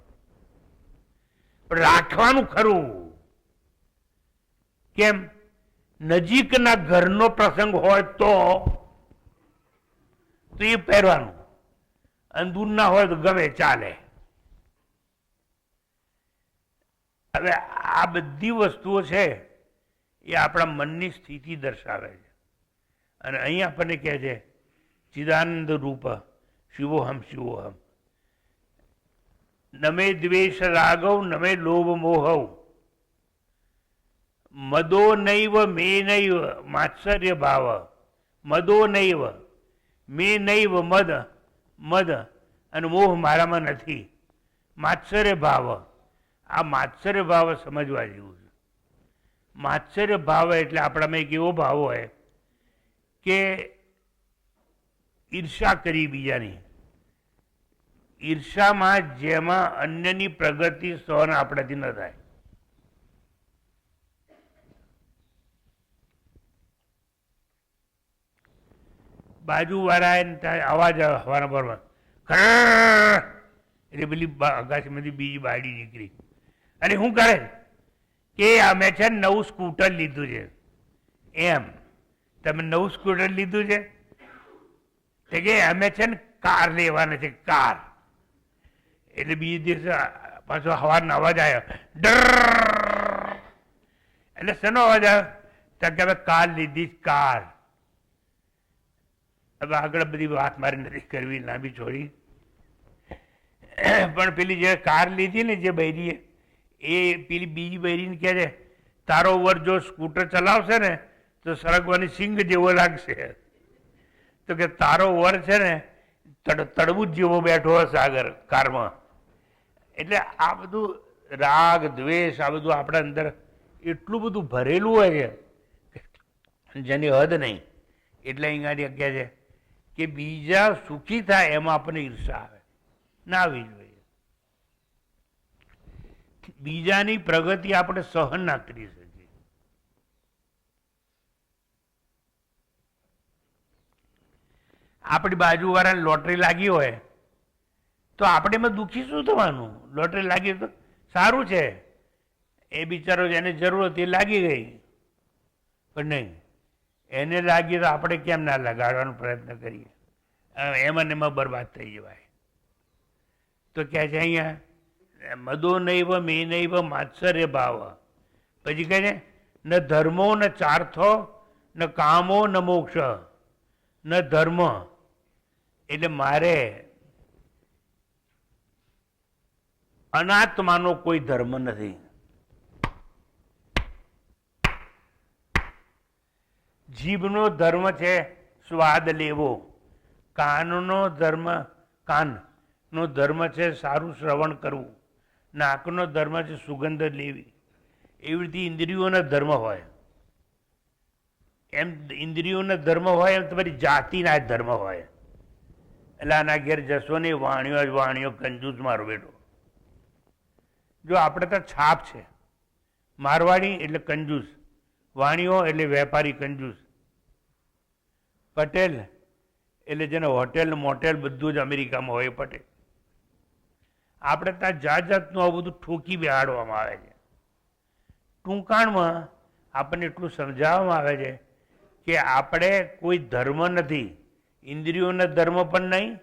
પણ રાખવાનું ખરું. કેમ? નજીકના ઘરનો પ્રસંગ હોય તો એ પહેરવાનું, અને દૂર ના હોય તો ગમે ચાલે. હવે આ બધી વસ્તુઓ છે એ આપણા મનની સ્થિતિ દર્શાવે છે. અને અહીં આપણને કહે છે ચિદાનંદ રૂપ શિવોહમ શિવોહમ. નમે દ્વેષ રાગવ નમે લોભ મોહવ, મદો નૈવ મે નૈવ માત્સર્ય ભાવ, મદો નૈવ મે નૈવ મદ, મદ અને મોહ મારામાં નથી. માત્સર્ય ભાવ, આ માત્સર્ય ભાવ સમજવા જેવું છે. માત્સર્ય ભાવ એટલે આપણામાં એક એવો ભાવ હોય કે ઈર્ષા કરી બીજાની. ઈર્ષામાં જેમાં અન્યની પ્રગતિ સહન આપણાથી ન થાય. બાજુવાળા અવાજ હવાના પરમાં એટલે પેલી અગાસીમાંથી બીજી બાયડી નીકળી અને શું કરે કે અમે છે ને નવું સ્કૂટર લીધું છે. એમ તમે નવું સ્કૂટર લીધું છે? તે કે અમે છે ને કાર લેવાના છે, કાર. એટલે બીજે દિવસે પાછો હવાનો અવાજ આવ્યો, ડર. એટલે શેનો અવાજ આવ્યો? તો કે હવે કાર લીધી, કાર. હવે આગળ બધી વાત મારે નથી કરવી, લાંબી છોડી. પણ પેલી જે કાર લીધી ને જે બૈરીએ, એ પેલી બીજી બૈરીને કહે છે તારો વર જો સ્કૂટર ચલાવશે ને તો સરગવાની સિંગ જેવો લાગશે. તો કે તારો વર છે ને તડબૂચ જેવો બેઠો હશે આગળ કારમાં. એટલે આ બધું રાગ દ્વેષ આ બધું આપણા અંદર એટલું બધું ભરેલું હોય છે જેની હદ નહીં. એટલે અહીંયાથી કહે છે કે બીજા સુખી થાય એમાં આપણને ઈર્ષા આવે, ના આવી જોઈએ. બીજાની પ્રગતિ આપણે સહન ના કરી શકીએ. આપણી બાજુવાળાને લોટરી લાગી હોય તો આપણે એમાં દુઃખી શું થવાનું? લોટરી લાગી તો સારું છે, એ બિચારો એને જરૂર હતી લાગી ગઈ. પણ નહીં, એને લાગી તો આપણે કેમ ના લગાડવાનો પ્રયત્ન કરીએ? એમાં ને એમાં બરબાદ થઈ જવાય. તો કહે છે અહીંયા મદો નૈવ મે નૈવ માત્સર્ય ભાવ. પછી કહે છે ન ધર્મો ન ચાર્થો ન કામો ન મોક્ષ. ન ધર્મ એટલે મારે અનાત્માનો કોઈ ધર્મ નથી. જીભનો ધર્મ છે સ્વાદ લેવો, કાનનો ધર્મ કાનનો ધર્મ છે સારું શ્રવણ કરવું, નાકનો ધર્મ છે સુગંધ લેવી. એવી રીતે ઇન્દ્રિયોના ધર્મ હોય. એમ ઇન્દ્રિયોના ધર્મ હોય એમ તમારી જાતિના ધર્મ હોય. એટલે આના ઘેર જશો ને વાણિયો જ વાણિયો કંજૂસ મારો બેટો. જો આપણે તો છાપ છે, મારવાડી એટલે કંજૂસ, વાણિયો એટલે વેપારી કંજૂસ, પટેલ એટલે જેને હોટેલ મોટેલ બધું જ અમેરિકામાં હોય પટેલ. આપણે ત્યાં જાત જાતનું આવું બધું ઠોકી બેહાડવામાં આવે છે. ટૂંકાણમાં આપણને એટલું સમજાવવામાં આવે છે કે આપણે કોઈ ધર્મ નથી, ઇન્દ્રિયોના ધર્મ પણ નહીં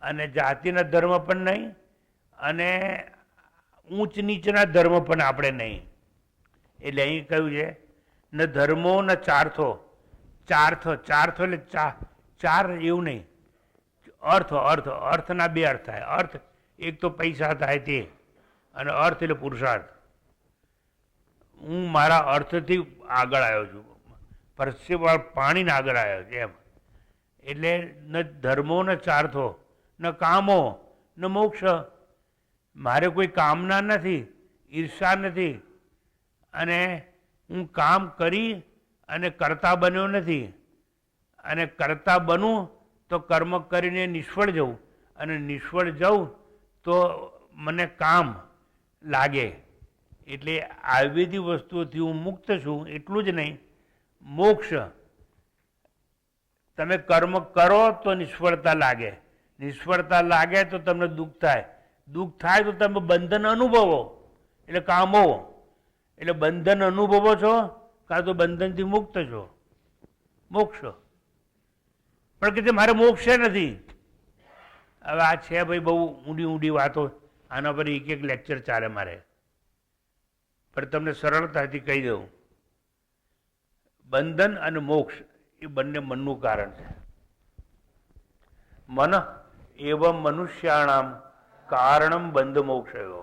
અને જાતિના ધર્મ પણ નહીં અને ઊંચ નીચના ધર્મ પણ આપણે નહીં. એટલે અહીં કહ્યું છે ન ધર્મો ન ચાર્થો. ચાર્થો ચાર્થો એટલે ચાર એવું નહીં, અર્થના બે અર્થ થાય. અર્થ એક તો પૈસા થાય તે, અને અર્થ એટલે પુરુષાર્થ. હું મારા અર્થથી આગળ આવ્યો છું, પરસેવા પાણીને આગળ આવ્યો છે એમ. એટલે ન ધર્મો ન ચાર્થો ન કામો ન મોક્ષ. મારે કોઈ કામના નથી, ઈર્ષા નથી, અને હું કામ કરી અને કરતા બન્યો નથી. અને કરતા બનું તો કર્મ કરીને નિષ્ફળ જવું, અને નિષ્ફળ જવું તો મને કામ લાગે. એટલે આવી બધી વસ્તુઓથી હું મુક્ત છું. એટલું જ નહીં, મોક્ષ તમે કર્મ કરો તો નિષ્ફળતા લાગે, નિષ્ફળતા લાગે તો તમને દુઃખ થાય, દુઃખ થાય તો તમે બંધન અનુભવો એટલે કામો. એટલે બંધન અનુભવો છો કાં તો બંધનથી મુક્ત છો, મોક્ષ. પણ કે મારે મોક્ષ નથી. હવે આ છે ભાઈ બહુ ઊંડી ઊંડી વાતો, આના પર એક એક લેક્ચર ચાલે મારે, પણ તમને સરળતાથી કહી દઉં. બંધન અને મોક્ષ એ બંને મનનું કારણ છે. મન એવં મનુષ્યાણામ કારણમ બંધ મોક્ષયો.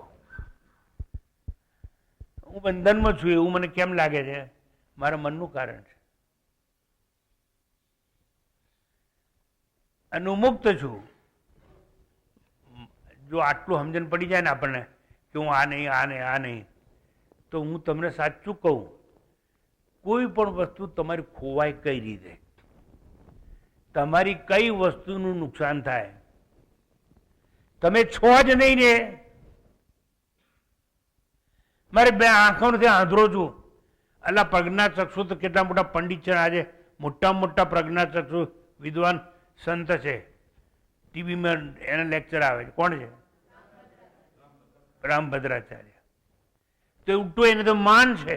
હું બંધનમાં છું એવું મને કેમ લાગે છે? મારા મનનું કારણ છે. અને હું મુક્ત છું. જો આટલું સમજણ પડી જાય ને આપણને કે હું આ નહીં આ નહીં આ નહીં, તો હું તમને સાચું કહું, કોઈ પણ વસ્તુ તમારી ખોવાય કઈ રીતે, તમારી કઈ વસ્તુનું નુકસાન થાય, તમે છો જ નહીં ને. મારે બે આંખો નથી, આંધળો છું. અલા પ્રજ્ઞાચક્ષુ તો કેટલા મોટા પંડિત છે, આજે મોટા મોટા પ્રજ્ઞાચક્ષુ વિદ્વાન સંત છે, ટીવીમાં એના લેક્ચર આવે છે. કોણ છે? રામભદ્રાચાર્ય. તો ઉલટું એને તો માન છે.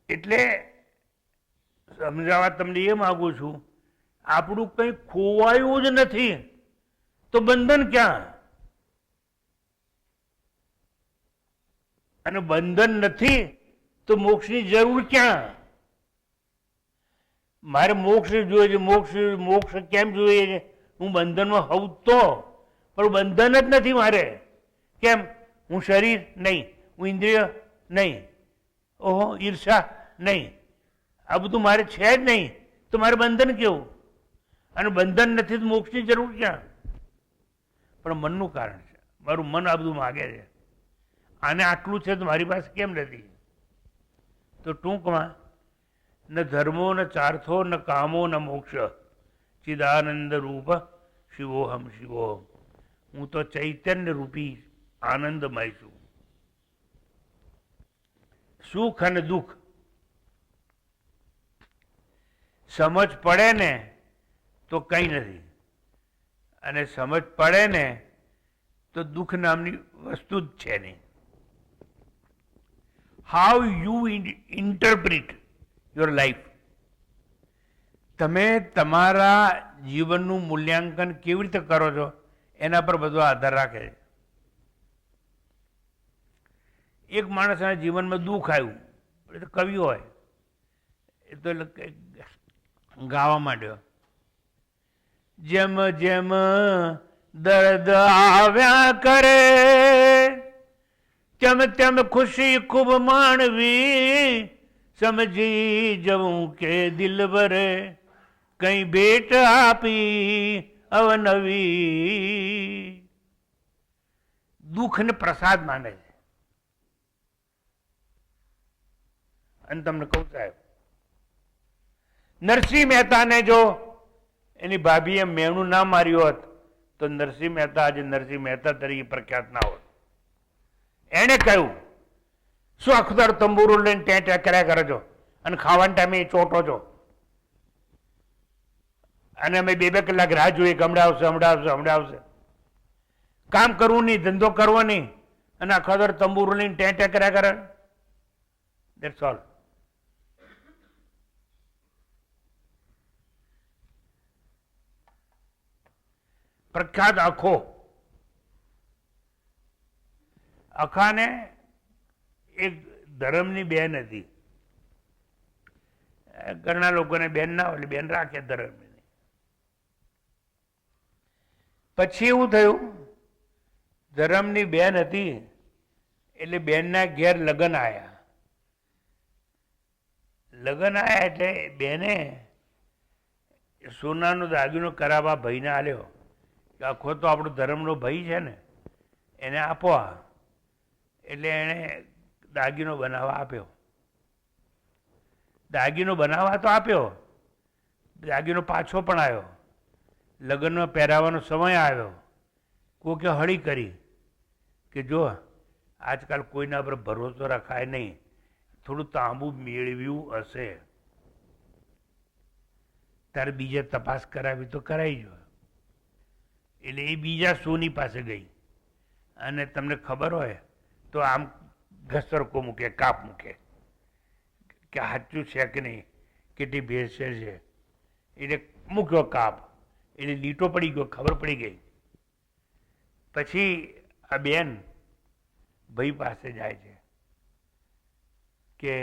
એટલે સમજાવવા તમને એ માગું છું, આપણું કંઈ ખોવાયું જ નથી તો બંધન ક્યાં? અને બંધન નથી તો મોક્ષની જરૂર ક્યાં? મારે મોક્ષ જોઈએ છે. મોક્ષ કેમ જોઈએ છે? હું બંધનમાં હોઉં તો, પણ બંધન જ નથી મારે. કેમ? હું શરીર નહીં, હું ઇન્દ્રિય નહીં, ઓહો ઈર્ષા નહીં, આ બધું મારે છે જ નહીં, તો મારે બંધન કેવું? અને બંધન નથી તો મોક્ષની જરૂર ક્યાં? પણ મનનું કારણ છે. મારું મન આ બધું માગે છે. આને આટલું છે તો મારી પાસે કેમ નથી? તો ટૂંકમાં ન ધર્મો ન ચાર્થો ન કામો ન મોક્ષ ચિદાનંદ રૂપ શિવોહમ શિવોહમ. હું તો ચૈતન્ય રૂપી આનંદમય છું. સુખ અને દુઃખ સમજ પડે ને તો કંઈ નથી, અને સમજ પડે ને તો દુઃખ નામની વસ્તુ જ છે નહીં. How you interpret your life. તમે તમારા જીવનનું મૂલ્યાંકન કેવી રીતે કરો છો એના પર બધો આધાર રાખે છે. એક માણસના જીવનમાં દુઃખ આવ્યું, એ તો કવિ હોય, એ તો ગાવા માંડ્યો, જેમ જેમ દર્દ આવ્યા કરે તેમ તેમ ખુશી ખૂબ માણવી, સમજી જવું કે દિલબરે કઈ ભેટ આપી અવનવી. દુઃખને પ્રસાદ માને છે. અને તમને કહું સાહેબ, નરસિંહ મહેતાને જો એની ભાભીએ મેણું ના માર્યું હોત તો નરસિંહ મહેતા આજે નરસિંહ મહેતા તરીકે પ્રખ્યાત ના હોત. એને કહ્યું, શું અખતર તંબુરું લઈને ત્યાં કર્યા કરો છો અને ખાવાના ટાઈમે ચોટો છો, અને અમે 2-2 કલાક રાહ જોઈએ કે હમણાં આવશે હમણાં આવશે હમણાં આવશે. કામ કરવું નહીં, ધંધો કરવો નહીં, અને અખતર તંબુરું લઈને ત્યાં કર્યા કરે. That's all. પ્રખ્યાત અખો, અખાને એક ધર્મની બેન હતી. ઘણા લોકોને બેન ના હોય એટલે બેન રાખે ધર્મની. પછી એવું થયું, ધર્મની બેન હતી એટલે બેનના ઘેર લગ્ન આવ્યા. લગ્ન આવ્યા એટલે બેને સોનાનો દાગીનો કરાવવા ભાઈને આલ્યો. આખો તો આપણો ધર્મનો ભાઈ છે ને, એને આપો. એટલે એણે દાગીનો બનાવવા આપ્યો. દાગીનો બનાવવા તો આપ્યો, દાગીનો પાછો પણ આવ્યો. લગ્નમાં પહેરાવાનો સમય આવ્યો, કોકે હળી કરી કે જો આજકાલ કોઈના પર ભરોસો રખાય નહીં, થોડું તાંબુ મેળવ્યું હશે ત્યારે બીજે તપાસ કરાવી તો કરાવી જો. એટલે એ બીજા સોની પાસે ગઈ, અને તમને ખબર હોય તો આમ ઘસરકો મૂકે, કાપ મૂકે કે સાચું છે કે નહીં, કેટલી ભેળસેળ છે. એટલે મૂક્યો કાપ, એટલે લીટો પડી ગયો, ખબર પડી ગઈ. પછી આ બેન ભાઈ પાસે જાય છે કે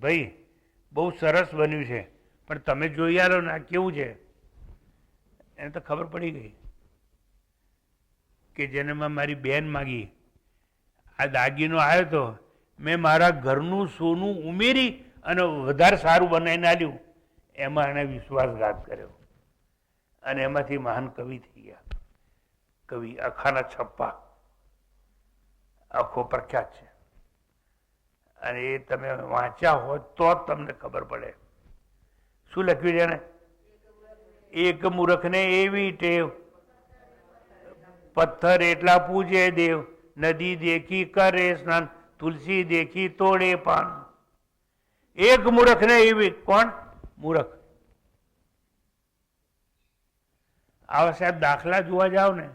ભાઈ બહુ સરસ બન્યું છે, પણ તમે જોઈ આલો ને આ કેવું છે. એને તો ખબર પડી ગઈ કે જેને મેં મારી બેન માગી, આ દાગીનો આવ્યો તો મેં મારા ઘરનું સોનું ઉમેરી અને વધારે સારું બનાવીને આલ્યું. એમાં એણે વિશ્વાસઘાત કર્યો અને એમાંથી મહાન કવિ થઈ ગયા. કવિ અખાના છપ્પા, આખો પ્રખ્યાત છે. અને એ તમે વાંચ્યા હોત તો જ તમને ખબર પડે. શું લખ્યું છે એને? એક મૂર્ખને એવી ટેવ, પથ્થર એટલા પૂજે દેવ, નદી દેખી કરે સ્નાન, તુલસી દેખી તોડે પાન. એક મૂર્ખને એવી, કોણ મૂર્ખ? આવા સાહેબ દાખલા જોવા જાવ ને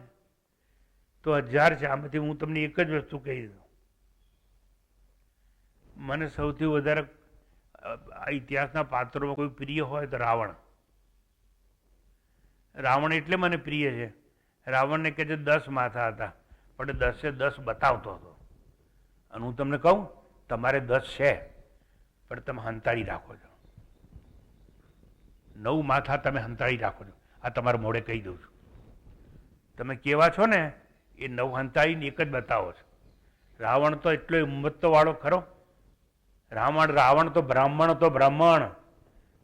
તો 1000 છે. આમાંથી હું તમને એક જ વસ્તુ કહી દઉં. મને સૌથી વધારે ઇતિહાસના પાત્રોમાં કોઈ પ્રિય હોય તો રાવણ. રાવણ એટલે મને પ્રિય છે. રાવણને કહે છે 10 માથા હતા, પણ 10 બતાવતો હતો. અને હું તમને કહું, તમારે 10 છે પણ તમે હંતાળી રાખો છો. 9 માથા તમે હંતાળી રાખો છો. આ તમારા મોઢે કહી દઉં છું. તમે કેવા છો ને એ 9 હંતાળીને એક જ બતાવો છો. રાવણ તો એટલો હિંમતો વાળો ખરો. રાવણ તો બ્રાહ્મણ.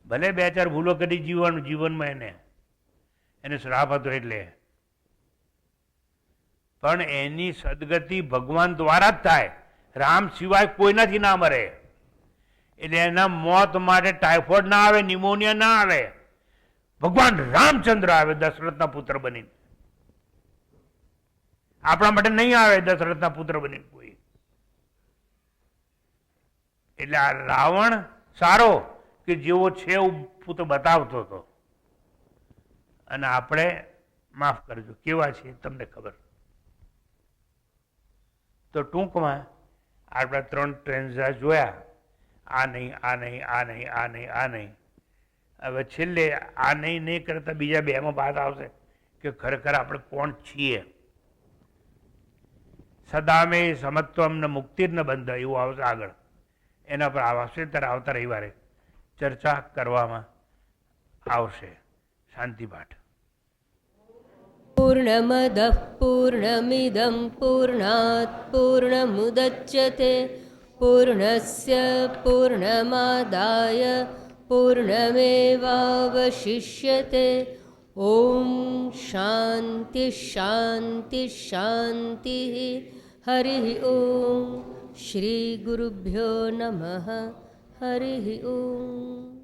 ભલે 2-4 ભૂલો કરી જીવનમાં એને શ્રાપ હતો એટલે, પણ એની સદગતિ ભગવાન દ્વારા જ થાય. રામ સિવાય કોઈનાથી ના મરે. એટલે એના મોત માટે ટાઇફોઇડ ના આવે, નિમોનિયા ના આવે. ભગવાન રામચંદ્ર આવે દશરથના પુત્ર બનીને. આપણા માટે નહીં આવે દશરથના પુત્ર બનીને કોઈ. એટલે આ રાવણ સારો કે જેવો છે એવું પુત્ર બતાવતો હતો. અને આપણે માફ કરજો કેવા છે તમને ખબર. તો ટૂંકમાં આપણા 3 ટ્રેન્ઝા જોયા. આ નહીં, આ નહીં, આ નહીં, આ નહીં, આ નહીં. હવે છેલ્લે આ નહીં કરતા બીજા બેમાં વાત આવશે કે ખરેખર આપણે કોણ છીએ. સદામે સમત્વમ ન મુક્તિર્ન બંધ એવું આવશે આગળ. એના પર આવશે ત્યારે આવતા રવિવારે ચર્ચા કરવામાં આવશે. શાંતિ પાઠ. પૂર્ણમદઃ પૂર્ણમિદં પૂર્ણાત પૂર્ણમુદચ્યતે પૂર્ણસ્ય પૂર્ણમાદાય પૂર્ણમેવાવશિષ્યતે. ઓમ શાંતિ શાંતિ શાંતિ. હરિ ઓમ. શ્રી ગુરુભ્યો નમઃ. હરિ ઓમ.